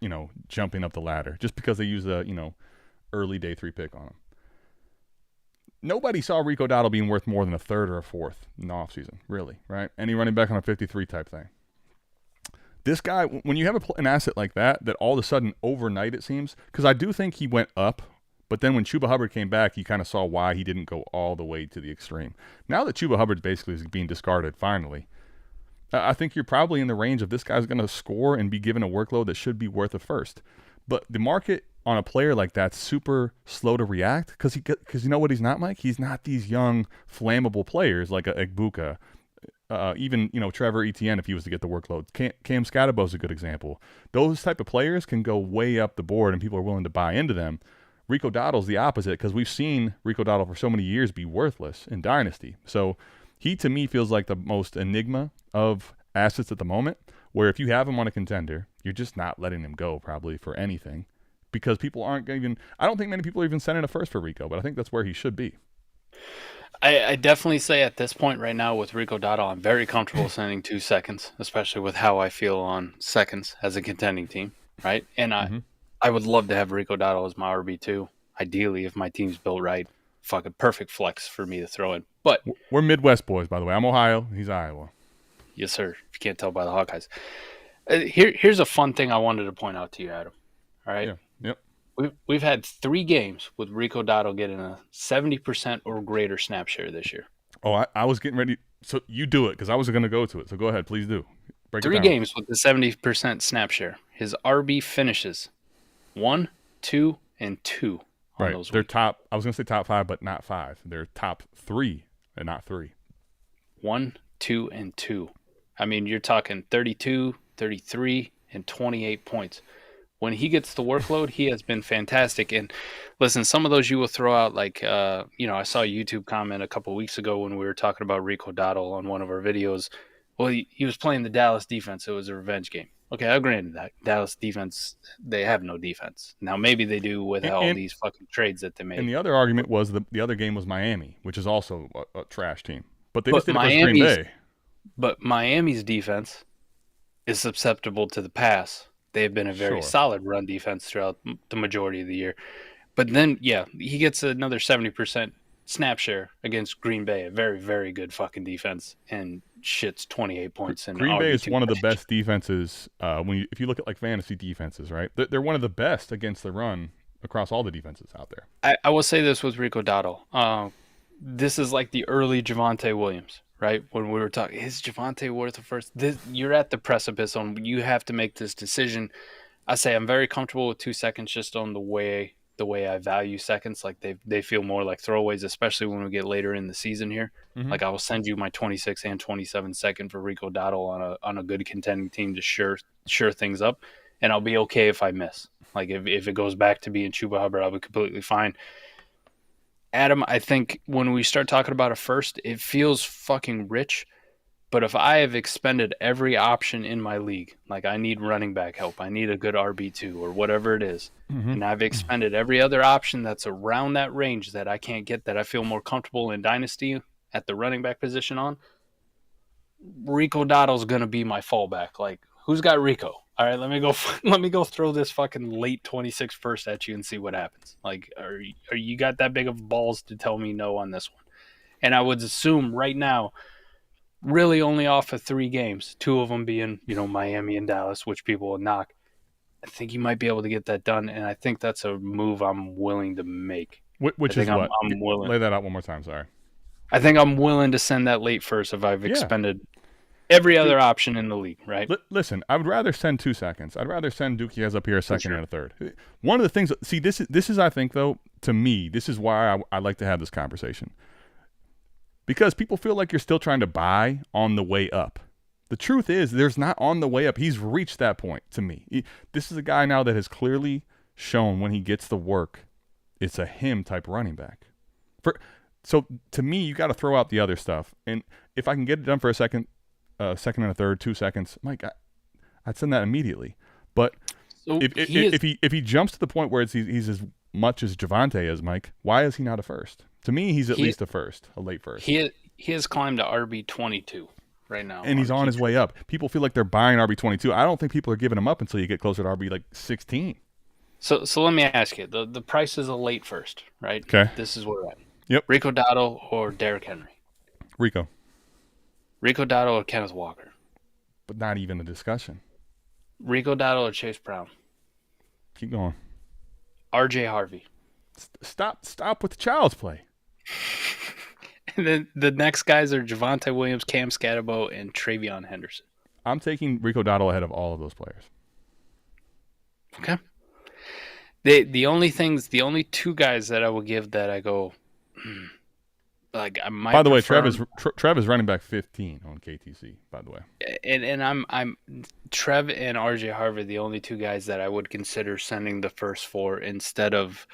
[SPEAKER 3] jumping up the ladder just because they used a, early day 3 pick on him. Nobody saw Rico Dowdle being worth more than a third or a fourth in the offseason, really, right? Any running back on a 53 type thing. This guy, when you have an asset like that all of a sudden overnight it seems, because I do think he went up, but then when Chuba Hubbard came back, you kind of saw why he didn't go all the way to the extreme. Now that Chuba Hubbard basically is being discarded finally, I think you're probably in the range of this guy's going to score and be given a workload that should be worth a first. But the market on a player like that's super slow to react because you know what he's not, Mike? He's not these young, flammable players like a Egbuka, even Trevor Etienne if he was to get the workload. Cam Scatterbo is a good example. Those type of players can go way up the board and people are willing to buy into them. Rico Dowdle's the opposite because we've seen Rico Dowdle for so many years be worthless in Dynasty. So he, to me, feels like the most enigma of assets at the moment, where if you have him on a Contender, you're just not letting him go probably for anything because people aren't even – I don't think many people are even sending a first for Rico, but I think that's where he should be.
[SPEAKER 2] I definitely say at this point right now with Rico Dowdle, I'm very comfortable sending 2 seconds, especially with how I feel on seconds as a contending team, right? And I would love to have Rico Dowdle as my RB2. Ideally, if my team's built right, fucking perfect flex for me to throw in. But
[SPEAKER 3] we're Midwest boys, by the way. I'm Ohio. He's Iowa.
[SPEAKER 2] Yes, sir. If you can't tell by the Hawkeyes. Here's a fun thing I wanted to point out to you, Adam. All right?
[SPEAKER 3] Yeah. Yep.
[SPEAKER 2] We've had 3 games with Rico Dowdle getting a 70% or greater snap share this year.
[SPEAKER 3] Oh, I was getting ready. So you do it because I was going to go to it. So go ahead. Please do. Break
[SPEAKER 2] 3 games with the 70% snap share. His RB finishes 1, 2, and 2 on
[SPEAKER 3] right.
[SPEAKER 2] those
[SPEAKER 3] They're
[SPEAKER 2] weeks.
[SPEAKER 3] top. I was going to say top 5, but not 5. They're top 3 and not 3.
[SPEAKER 2] 1, 2, and 2. I mean, you're talking 32, 33, and 28 points. When he gets the workload, he has been fantastic. And listen, some of those you will throw out like, I saw a YouTube comment a couple of weeks ago when we were talking about Rico Dowdle on one of our videos. Well, he was playing the Dallas defense. It was a revenge game. Okay, I granted that. Dallas defense, they have no defense. Now, maybe they do with all these fucking trades that they made.
[SPEAKER 3] And the other argument was the other game was Miami, which is also a trash team. But they just did it versus Green Bay.
[SPEAKER 2] But Miami's defense is susceptible to the pass. They have been a very solid run defense throughout the majority of the year. But then, he gets another 70% snap share against Green Bay, a very, very good fucking defense. And shits 28 points. And
[SPEAKER 3] Green Bay is one of the
[SPEAKER 2] touchdowns.
[SPEAKER 3] best defenses. If you look at like fantasy defenses, right? They're one of the best against the run across all the defenses out there.
[SPEAKER 2] I will say this with Rico Dowdle. This is like the early Javonte Williams, right? When we were talking, is Javonte worth a first? You're at the precipice on. You have to make this decision. I say I'm very comfortable with 2 seconds, just on the way I value seconds. Like they feel more like throwaways, especially when we get later in the season here.
[SPEAKER 3] Mm-hmm.
[SPEAKER 2] Like I will send you my 26 and 27 second for Rico Dowdle on a good contending team to sure things up, and I'll be okay if I miss. Like if it goes back to being Chuba Hubbard, I'll be completely fine. Adam, I think when we start talking about a first, it feels fucking rich. But if I have expended every option in my league, like I need running back help, I need a good RB2 or whatever it is, and I've expended every other option that's around that range that I can't get, that I feel more comfortable in Dynasty at the running back position on, Rico Dowdle's going to be my fallback. Like, who's got Rico? All right, let me go throw this fucking late 26 first at you and see what happens. Like, are you got that big of balls to tell me no on this one? And I would assume right now, really only off of 3 games, 2 of them being, Miami and Dallas, which people will knock. I think you might be able to get that done, and I think that's a move I'm willing to make.
[SPEAKER 3] Which is what?
[SPEAKER 2] I'm willing.
[SPEAKER 3] Lay that out one more time, sorry.
[SPEAKER 2] I think I'm willing to send that late first if I've expended every other option in the league, right?
[SPEAKER 3] Listen, I would rather send 2 seconds. I'd rather send Dookie up here a second and a third. One of the things, see, this is I think, though, to me, this is why I like to have this conversation. Because people feel like you're still trying to buy on the way up. The truth is, there's not on the way up. He's reached that point to me. This is a guy now that has clearly shown when he gets the work, it's a him type running back. So to me, you got to throw out the other stuff. And if I can get it done for a second and a third, 2 seconds, Mike, I'd send that immediately. But
[SPEAKER 2] so
[SPEAKER 3] if he jumps to the point where he's as much as Javonte is, Mike, why is he not a first? To me, he's at least a late first.
[SPEAKER 2] He has climbed to RB22 right now.
[SPEAKER 3] And he's on his way up. People feel like they're buying RB22. I don't think people are giving him up until you get closer to RB 16.
[SPEAKER 2] So let me ask you, the price is a late first, right?
[SPEAKER 3] Okay.
[SPEAKER 2] This is where we're at.
[SPEAKER 3] Yep.
[SPEAKER 2] Rico Dowdle or Derrick Henry?
[SPEAKER 3] Rico
[SPEAKER 2] Dowdle or Kenneth Walker?
[SPEAKER 3] But not even a discussion.
[SPEAKER 2] Rico Dowdle or Chase Brown?
[SPEAKER 3] Keep going.
[SPEAKER 2] RJ Harvey.
[SPEAKER 3] Stop with the child's play.
[SPEAKER 2] And then the next guys are Javonte Williams, Cam Scatterbo, and Travion Henderson.
[SPEAKER 3] I'm taking Rico Dowdle ahead of all of those players.
[SPEAKER 2] Okay. The only 2 guys that I will give that I go, like I might.
[SPEAKER 3] By the way, Trev is running back 15 on KTC. By the way,
[SPEAKER 2] and I'm Trev and RJ Harvey, the only 2 guys that I would consider sending the first 4 instead of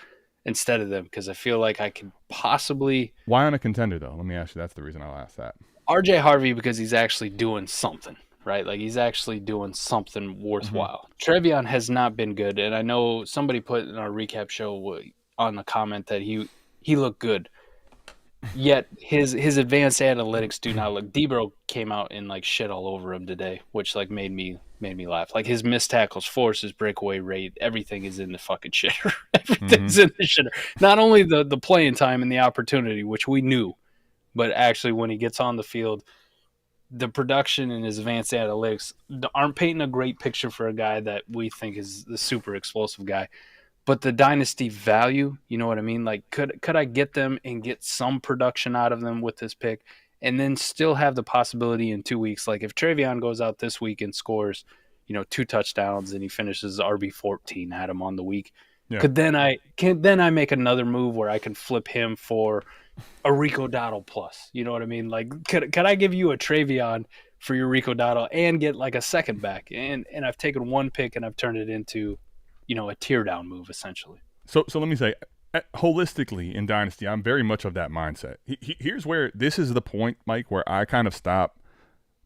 [SPEAKER 2] them, because I feel like I could possibly.
[SPEAKER 3] Why on a contender though? Let me ask you. That's the reason I'll ask that.
[SPEAKER 2] RJ Harvey, because he's actually doing something, right? Like he's actually doing something worthwhile. Trevion has not been good, and I know somebody put in our recap show on the comment that he looked good. Yet his advanced analytics do not look. Debo came out and like shit all over him today, which like made me laugh. Like his missed tackles, forces, breakaway rate, everything is in the fucking shitter. Everything's in the shitter. Not only the playing time and the opportunity, which we knew, but actually when he gets on the field, the production and his advanced analytics aren't painting a great picture for a guy that we think is the super explosive guy. But the dynasty value, you know what I mean? Like, could I get them and get some production out of them with this pick, and then still have the possibility in 2 weeks? Like, if Travion goes out this week and scores, 2 touchdowns and he finishes RB14, had him on the week, then I make another move where I can flip him for a Rico Dowdle plus? You know what I mean? Like, could I give you a Travion for your Rico Dowdle and get like a second back? And I've taken 1 pick and I've turned it into a tear down move essentially.
[SPEAKER 3] So let me say, holistically in Dynasty, I'm very much of that mindset. Here's where this is the point, Mike, where I kind of stop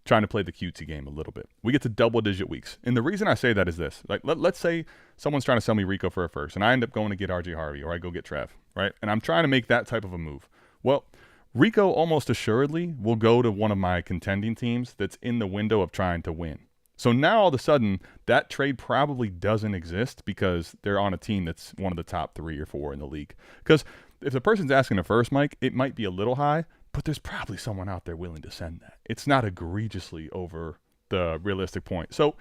[SPEAKER 3] trying to play the cutesy game a little bit. We get to double-digit weeks. And the reason I say that is this. Like, let's say someone's trying to sell me Rico for a first, and I end up going to get RJ Harvey, or I go get Trev, right? And I'm trying to make that type of a move. Well, Rico almost assuredly will go to one of my contending teams that's in the window of trying to win. So now all of a sudden, that trade probably doesn't exist because they're on a team that's one of the top 3 or 4 in the league. Because if the person's asking a first, Mike, it might be a little high, but there's probably someone out there willing to send that. It's not egregiously over the realistic point. So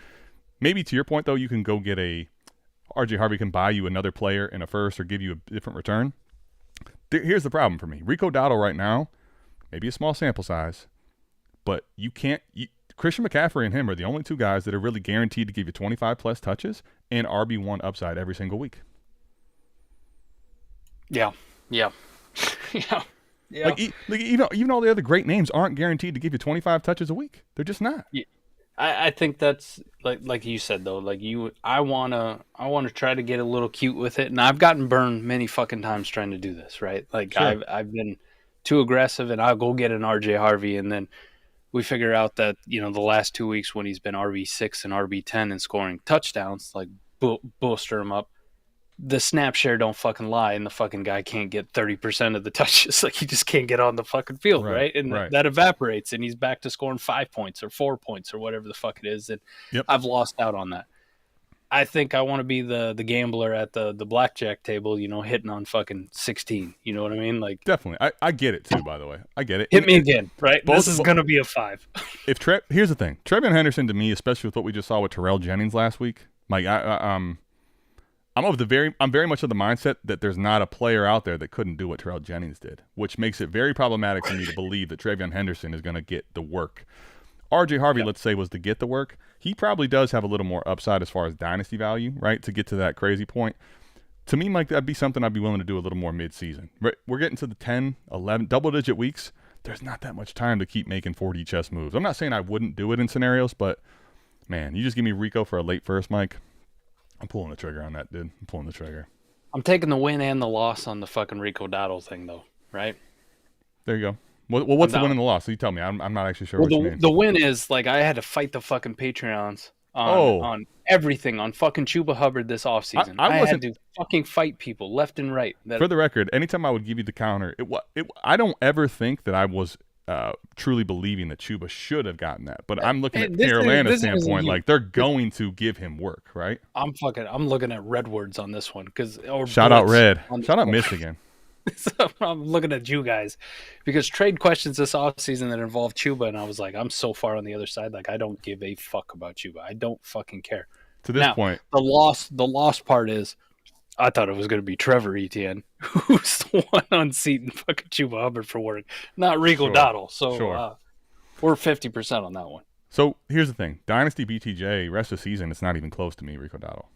[SPEAKER 3] maybe to your point, though, you can go get RJ Harvey can buy you another player in a first or give you a different return. Here's the problem for me. Rico Dowdle right now, maybe a small sample size, but you can't Christian McCaffrey and him are the only two guys that are really guaranteed to give you 25-plus touches and RB1 upside every single week.
[SPEAKER 2] Yeah. Yeah.
[SPEAKER 3] Like even all the other great names aren't guaranteed to give you 25 touches a week. They're just not.
[SPEAKER 2] Yeah. I think that's like you said though. I wanna try to get a little cute with it, and I've gotten burned many fucking times trying to do this. Right? Like sure. I've been too aggressive, and I'll go get an RJ Harvey, and then we figure out that the last 2 weeks when he's been RB6 and RB10 and scoring touchdowns, like bolster him up. The snap share don't fucking lie, and the fucking guy can't get 30% of the touches. Like, he just can't get on the fucking field, right? And that evaporates, and he's back to scoring 5 points or 4 points or whatever the fuck it is. And I've lost out on that. I think I want to be the gambler at the blackjack table, hitting on fucking 16. You know what I mean? Like,
[SPEAKER 3] definitely. I get it, too, by the way. I get it.
[SPEAKER 2] Hit me again, right? This is going to be a 5.
[SPEAKER 3] Here's the thing. Trevion Henderson, to me, especially with what we just saw with Terrell Jennings last week, like, I'm very much of the mindset that there's not a player out there that couldn't do what Terrell Jennings did, which makes it very problematic for me to believe that Trevion Henderson is going to get the work. RJ Harvey, let's say, was to get the work. He probably does have a little more upside as far as dynasty value, right, to get to that crazy point. To me, Mike, that'd be something I'd be willing to do a little more mid-season. We're getting to the 10, 11, double-digit weeks. There's not that much time to keep making 4D chess moves. I'm not saying I wouldn't do it in scenarios, but, man, you just give me Rico for a late first, Mike. I'm pulling the trigger on that, dude. I'm pulling the trigger.
[SPEAKER 2] I'm taking the win and the loss on the fucking Rico Dowdle thing, though, right?
[SPEAKER 3] There you go. Well, what's the win and the loss? So you tell me. I'm not actually sure what you mean.
[SPEAKER 2] The win is, like, I had to fight the fucking Patreons on everything, on fucking Chuba Hubbard this offseason. I had to fucking fight people left and right.
[SPEAKER 3] For the record, anytime I would give you the counter, I don't ever think that I was truly believing that Chuba should have gotten that, but I'm looking at Carolina's standpoint, like they're going to give him work, right?
[SPEAKER 2] I'm looking at red words on this one
[SPEAKER 3] shout out Red, shout out Michigan.
[SPEAKER 2] So I'm looking at you guys because trade questions this offseason that involved Chuba, and I was like, I'm so far on the other side, like I don't give a fuck about Chuba. I don't fucking care.
[SPEAKER 3] To this point,
[SPEAKER 2] the loss part is, I thought it was going to be Trevor Etienne, who's the one unseating fucking Chuba Hubbard for work, not Rico Dowdle. So we're 50% on that one.
[SPEAKER 3] So here's the thing. Dynasty BTJ, rest of the season, it's not even close to me, Rico Dowdle.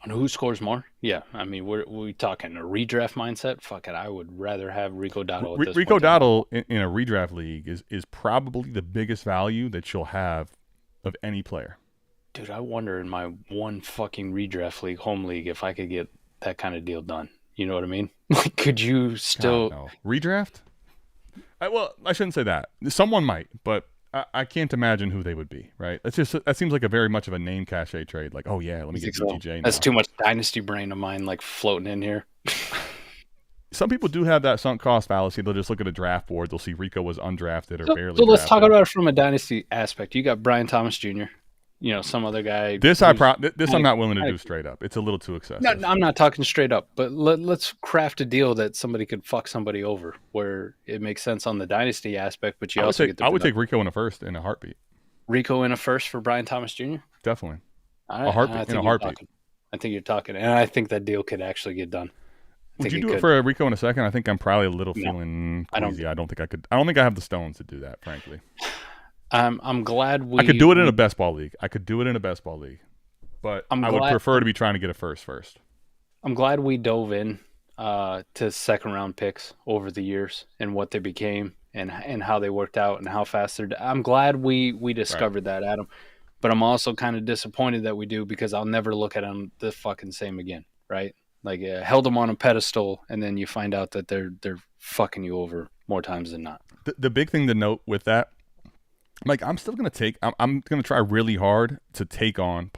[SPEAKER 2] On who scores more? Yeah, I mean, we talking a redraft mindset? Fuck it, I would rather have Rico Dowdle at this
[SPEAKER 3] Rico Dowdle in a redraft league is probably the biggest value that you'll have of any player.
[SPEAKER 2] Dude, I wonder in my one fucking redraft league, home league, if I could get that kind of deal done. You know what I mean? Like, could you still...
[SPEAKER 3] God, no. Redraft? I shouldn't say that. Someone might, but I can't imagine who they would be, right? That seems like a very much of a name cachet trade. Like, oh, yeah, let me get BTJ now.
[SPEAKER 2] That's too much dynasty brain of mine, like, floating in here.
[SPEAKER 3] Some people do have that sunk cost fallacy. They'll just look at a draft board. They'll see Rico was undrafted or barely
[SPEAKER 2] So let's
[SPEAKER 3] drafted.
[SPEAKER 2] talk about it from a dynasty aspect. You got Brian Thomas Jr., some other guy.
[SPEAKER 3] This I'm not willing to do straight up. It's a little too excessive.
[SPEAKER 2] No, I'm not talking straight up, but let's craft a deal that somebody could fuck somebody over where it makes sense on the dynasty aspect, but you also get the...
[SPEAKER 3] I would take Rico in a first in a heartbeat.
[SPEAKER 2] Rico in a first for Brian Thomas Jr.?
[SPEAKER 3] Definitely.
[SPEAKER 2] A heartbeat. I think you're talking, and I think that deal could actually get done.
[SPEAKER 3] Would you do it for a Rico in a second? I think I'm probably a little feeling queasy. I don't think I could. I don't think I have the stones to do that, frankly.
[SPEAKER 2] I'm glad I
[SPEAKER 3] could do it in a best ball league. But I would prefer to be trying to get a first.
[SPEAKER 2] I'm glad we dove in to second round picks over the years and what they became and how they worked out and how fast they're. I'm glad we discovered that, Adam. But I'm also kind of disappointed that we do because I'll never look at them the fucking same again, right? Like held them on a pedestal and then you find out that they're fucking you over more times than not.
[SPEAKER 3] The big thing to note with that. Like, I'm still going to I'm going to try really hard to take on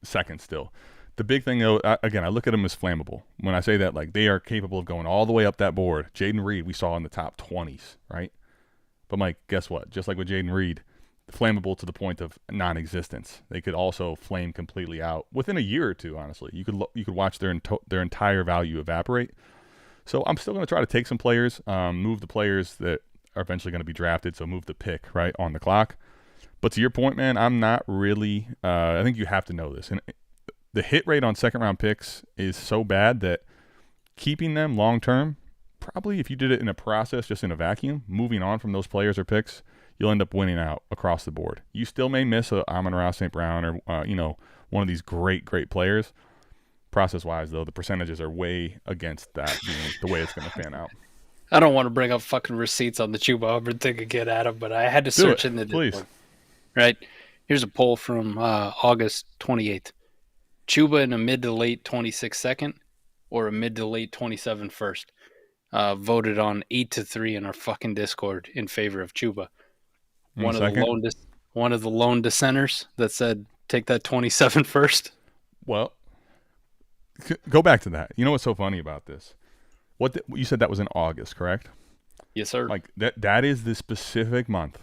[SPEAKER 3] second still. The big thing, though, again, I look at them as flammable. When I say that, like, they are capable of going all the way up that board. Jayden Reed, we saw in the top 20s, right? But, Mike, guess what? Just like with Jayden Reed, flammable to the point of non-existence. They could also flame completely out within a year or two, honestly. You could watch their entire value evaporate. So I'm still going to try to take some players, move the players that are eventually going to be drafted. So move the pick right on the clock. But to your point, man, I'm not really. I think you have to know this, and the hit rate on second round picks is so bad that keeping them long term, probably if you did it in a process, just in a vacuum, moving on from those players or picks, you'll end up winning out across the board. You still may miss a Amon-Ra St. Brown or one of these great players. Process-wise, though, the percentages are way against that being the way it's going to fan out.
[SPEAKER 2] I don't want to bring up fucking receipts on the Chuba Hubbard thing again, Adam, but I had to search in the
[SPEAKER 3] please.
[SPEAKER 2] Discord. Right? Here's a poll from August 28th. Chuba in a mid to late 26 second or a mid to late 27 first. Voted on 8-3 in our fucking Discord in favor of Chuba. One of the lone dissenters that said take that 27 first.
[SPEAKER 3] Well, go back to that. You know what's so funny about this? You said that was in August, correct?
[SPEAKER 2] Yes, sir.
[SPEAKER 3] Like that is the specific month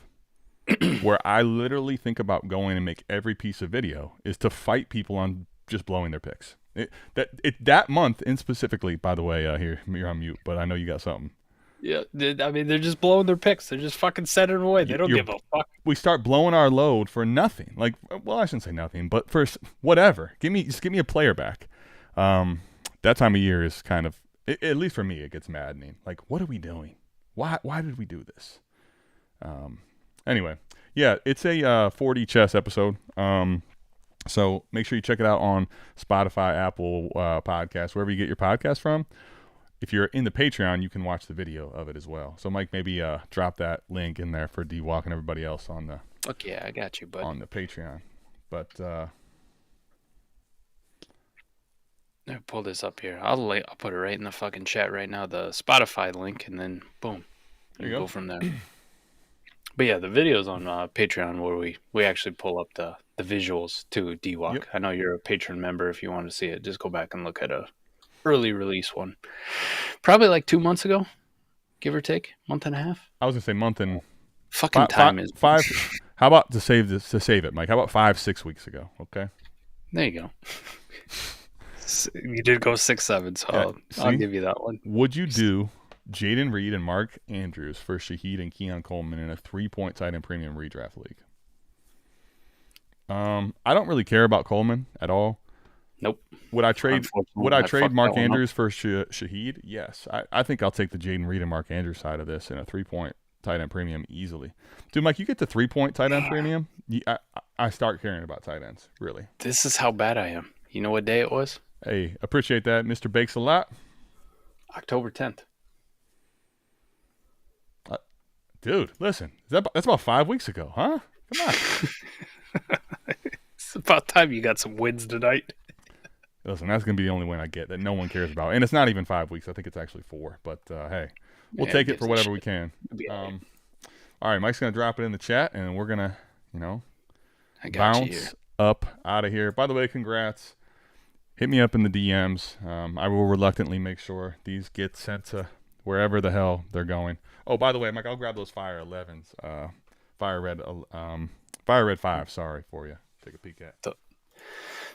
[SPEAKER 3] where I literally think about going and make every piece of video is to fight people on just blowing their picks. That month in specifically, by the way, here you're on mute, but I know you got something.
[SPEAKER 2] Yeah, I mean, they're just blowing their picks. They're just fucking sending them away. They don't give a fuck.
[SPEAKER 3] We start blowing our load for nothing. Like, well, I shouldn't say nothing, but for whatever. Just give me a player back. That time of year is kind of, at least for me, it gets maddening. Like, what are we doing? Why did we do this? Anyway, yeah, it's a 4D chess episode. So make sure you check it out on Spotify, Apple Podcasts, wherever you get your podcast from. If you're in the Patreon, you can watch the video of it as well. So Mike, maybe drop that link in there for D-Walk and everybody else on the.
[SPEAKER 2] Fuck yeah, I got you, bud.
[SPEAKER 3] On the Patreon, but.
[SPEAKER 2] I'll pull this up here. I'll put it right in the fucking chat right now. The Spotify link, and then boom,
[SPEAKER 3] there you go
[SPEAKER 2] from there. But yeah, the videos on Patreon where we actually pull up the visuals to D-Walk. Yep. I know you're a patron member. If you want to see it, just go back and look at a early release one. Probably like 2 months ago, give or take, month and a half.
[SPEAKER 3] I was gonna say month and
[SPEAKER 2] fucking time is
[SPEAKER 3] 5. How about to save it, Mike? How about 5-6 weeks ago? Okay.
[SPEAKER 2] There you go. You did go 6-7, so yeah, I'll give you that one.
[SPEAKER 3] Would you do Jayden Reed and Mark Andrews for Shaheed and Keon Coleman in a 3-point tight end premium redraft league? I don't really care about Coleman at all.
[SPEAKER 2] Nope.
[SPEAKER 3] Would I trade Mark Andrews for Shaheed? Yes. I think I'll take the Jayden Reed and Mark Andrews side of this in a 3-point tight end premium easily. Dude, Mike, you get the 3-point tight end premium, I start caring about tight ends, really.
[SPEAKER 2] This is how bad I am. You know what day it was?
[SPEAKER 3] Hey, appreciate that, Mr. Bakes a lot.
[SPEAKER 2] October 10th.
[SPEAKER 3] Dude, listen, that's about 5 weeks ago, huh? Come on.
[SPEAKER 2] It's about time you got some wins tonight.
[SPEAKER 3] Listen, that's going to be the only win I get that no one cares about. And it's not even 5 weeks. I think it's actually 4. But, hey, we'll take it for whatever we can. All right, Mike's going to drop it in the chat, and we're going to, bounce up out of here. By the way, congrats. Hit me up in the DMs. I will reluctantly make sure these get sent to wherever the hell they're going. Oh, by the way, Mike, I'll grab those Fire 11s. Fire Red 5, sorry, for you. Take a peek at.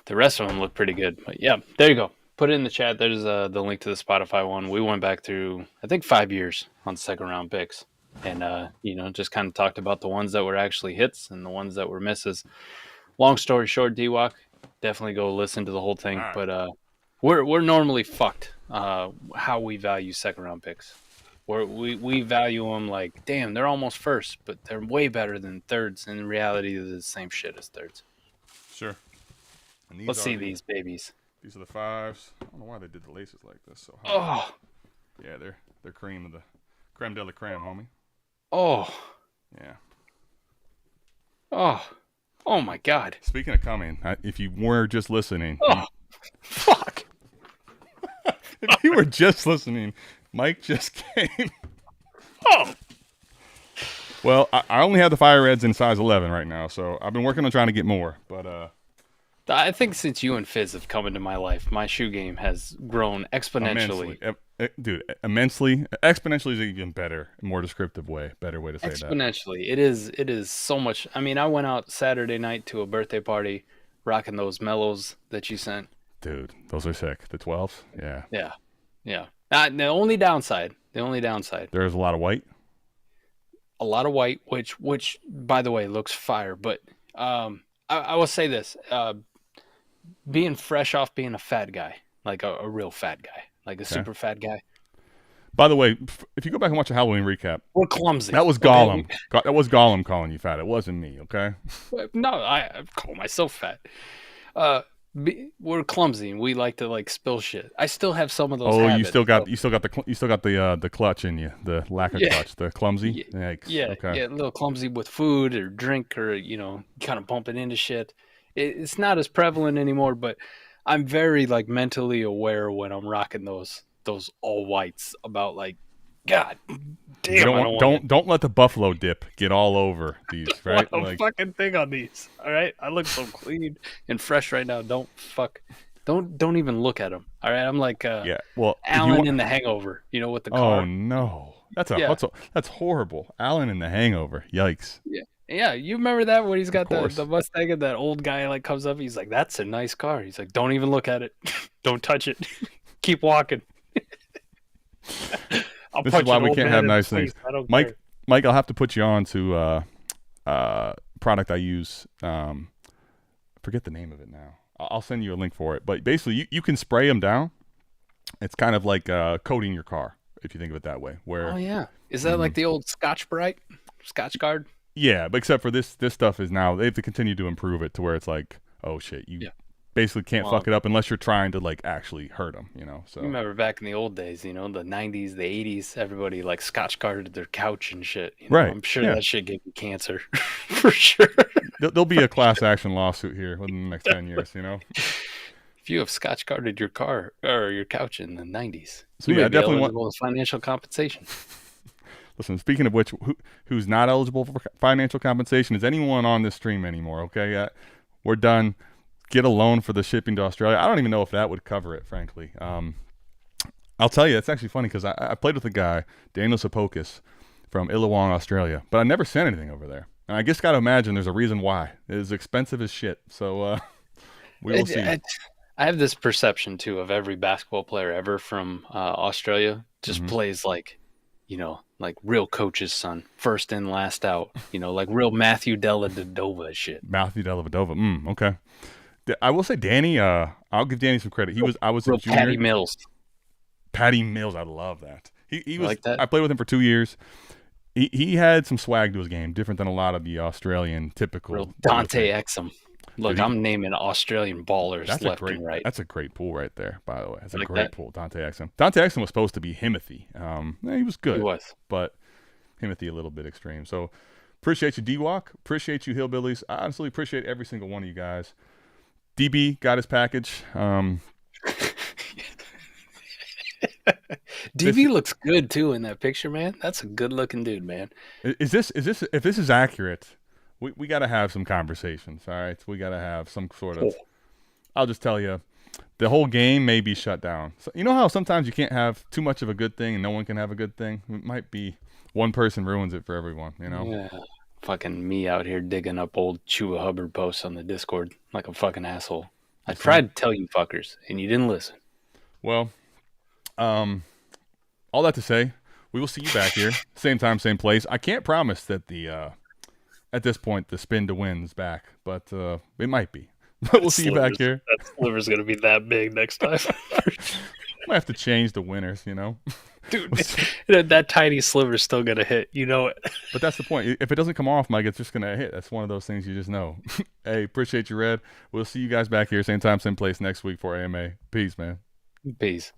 [SPEAKER 2] The rest of them look pretty good. But yeah, there you go. Put it in the chat. There's the link to the Spotify one. We went back through, I think, 5 years on second-round picks. And, just kind of talked about the ones that were actually hits and the ones that were misses. Long story short, D-Walk, definitely go listen to the whole thing. Right. But we're normally fucked how we value second-round picks. We value them like, damn, they're almost first, but they're way better than thirds. And in reality, they're the same shit as thirds.
[SPEAKER 3] Sure.
[SPEAKER 2] Let's see these babies.
[SPEAKER 3] These are the 5s. I don't know why they did the laces like this. So yeah, they're creme de la creme, homie.
[SPEAKER 2] Oh.
[SPEAKER 3] Yeah.
[SPEAKER 2] Oh my God.
[SPEAKER 3] Speaking of coming, if you were just listening.
[SPEAKER 2] Fuck.
[SPEAKER 3] If you were just listening, Mike just came. Well, I only have the Fire Reds in size 11 right now, so I've been working on trying to get more. But
[SPEAKER 2] I think since you and Fizz have come into my life, my shoe game has grown exponentially.
[SPEAKER 3] Dude, immensely. Exponentially is an even better, more descriptive better way to say that.
[SPEAKER 2] Exponentially. It is so much. I mean, I went out Saturday night to a birthday party rocking those mellows that you sent.
[SPEAKER 3] Dude, those are sick. The 12s? Yeah.
[SPEAKER 2] Yeah. The only downside.
[SPEAKER 3] There's a lot of white.
[SPEAKER 2] A lot of white, which by the way looks fire. But I will say this: being fresh off being a fat guy, like a real fat guy, like a super fat guy.
[SPEAKER 3] By the way, if you go back and watch a Halloween recap,
[SPEAKER 2] we're clumsy.
[SPEAKER 3] That was Gollum. Okay? That was Gollum calling you fat. It wasn't me. Okay.
[SPEAKER 2] No, I call myself fat. We're clumsy and we like to like spill shit. I still have some of those.
[SPEAKER 3] Oh, you still got the clutch in you. The lack of clutch. The clumsy.
[SPEAKER 2] Yeah. Okay. Yeah, a little clumsy with food or drink or kind of bumping into shit. It's not as prevalent anymore, but I'm very like mentally aware when I'm rocking those all whites about like, God damn.
[SPEAKER 3] Don't let the buffalo dip get all over these, right?
[SPEAKER 2] Like, fucking thing on these. All right, I look so clean and fresh right now. Don't even look at them. All right, I'm like Alan in The Hangover. With the car.
[SPEAKER 3] Oh no, that's horrible. Alan in The Hangover. Yikes.
[SPEAKER 2] Yeah, you remember that when he's got the Mustang and that old guy like comes up. He's like, "That's a nice car." He's like, "Don't even look at it. Don't touch it. Keep walking."
[SPEAKER 3] This is why we can't have nice things. Mike, I'll have to put you on to product I use. Forget the name of it now. I'll send you a link for it. But basically, you can spray them down. It's kind of like coating your car, if you think of it that way.
[SPEAKER 2] Is that like the old Scotch Guard?
[SPEAKER 3] Yeah, but except for this stuff is now they have to continue to improve it to where it's like, oh shit, you basically can't fuck it up unless you're trying to like actually hurt them, So
[SPEAKER 2] you remember back in the old days, the 90s, the 80s, everybody like Scotch guarded their couch and shit.
[SPEAKER 3] Right.
[SPEAKER 2] I'm sure that shit gave me cancer for sure.
[SPEAKER 3] There'll be a class action lawsuit here within the next 10 years,
[SPEAKER 2] If you have Scotch guarded your car or your couch in the 90s,
[SPEAKER 3] so you definitely want
[SPEAKER 2] financial compensation.
[SPEAKER 3] Listen, speaking of which, who's not eligible for financial compensation is anyone on this stream anymore, okay? We're done. Get a loan for the shipping to Australia. I don't even know if that would cover it, frankly. I'll tell you, it's actually funny because I played with a guy, Daniel Sapokis, from Illawong, Australia, but I never sent anything over there. And I just got to imagine there's a reason why. It is expensive as shit, so we will see.
[SPEAKER 2] I have this perception, too, of every basketball player ever from Australia just plays like, like real coach's son, first in, last out, like real Matthew Dellavedova shit.
[SPEAKER 3] Matthew Dellavedova, okay. I will say Danny, I'll give Danny some credit. I was a junior. Patty Mills, I love that. He was. Like that? I played with him for 2 years. He had some swag to his game, different than a lot of the Australian typical.
[SPEAKER 2] Real Dante Exum. Look, I'm naming Australian ballers left and right.
[SPEAKER 3] That's a great pool right there, by the way. That's a great pool, Dante Exum. Dante Exum was supposed to be Himothy. He was good.
[SPEAKER 2] He was.
[SPEAKER 3] But Himothy a little bit extreme. So appreciate you, D-Walk. Appreciate you, Hillbillies. I honestly appreciate every single one of you guys. DB got his package.
[SPEAKER 2] DB looks good, too, in that picture, man. That's a good-looking dude, man.
[SPEAKER 3] If this is accurate, we got to have some conversations, all right? We got to have some sort of I'll just tell you, the whole game may be shut down. So, you know how sometimes you can't have too much of a good thing and no one can have a good thing? It might be one person ruins it for everyone,
[SPEAKER 2] Yeah. Fucking me out here digging up old Chuba Hubbard posts on the Discord like a fucking asshole. I tried to tell you fuckers, and you didn't listen.
[SPEAKER 3] Well, all that to say, we will see you back here, same time, same place. I can't promise that at this point the spin to win's back, but it might be. But we'll see you back here.
[SPEAKER 2] That sliver's gonna be that big next time.
[SPEAKER 3] Might have to change the winners,
[SPEAKER 2] Dude, that tiny sliver's still gonna hit. You know it.
[SPEAKER 3] But that's the point. If it doesn't come off, Mike, it's just gonna hit. That's one of those things you just know. Hey, appreciate you, Red. We'll see you guys back here, same time, same place next week for AMA. Peace, man.
[SPEAKER 2] Peace.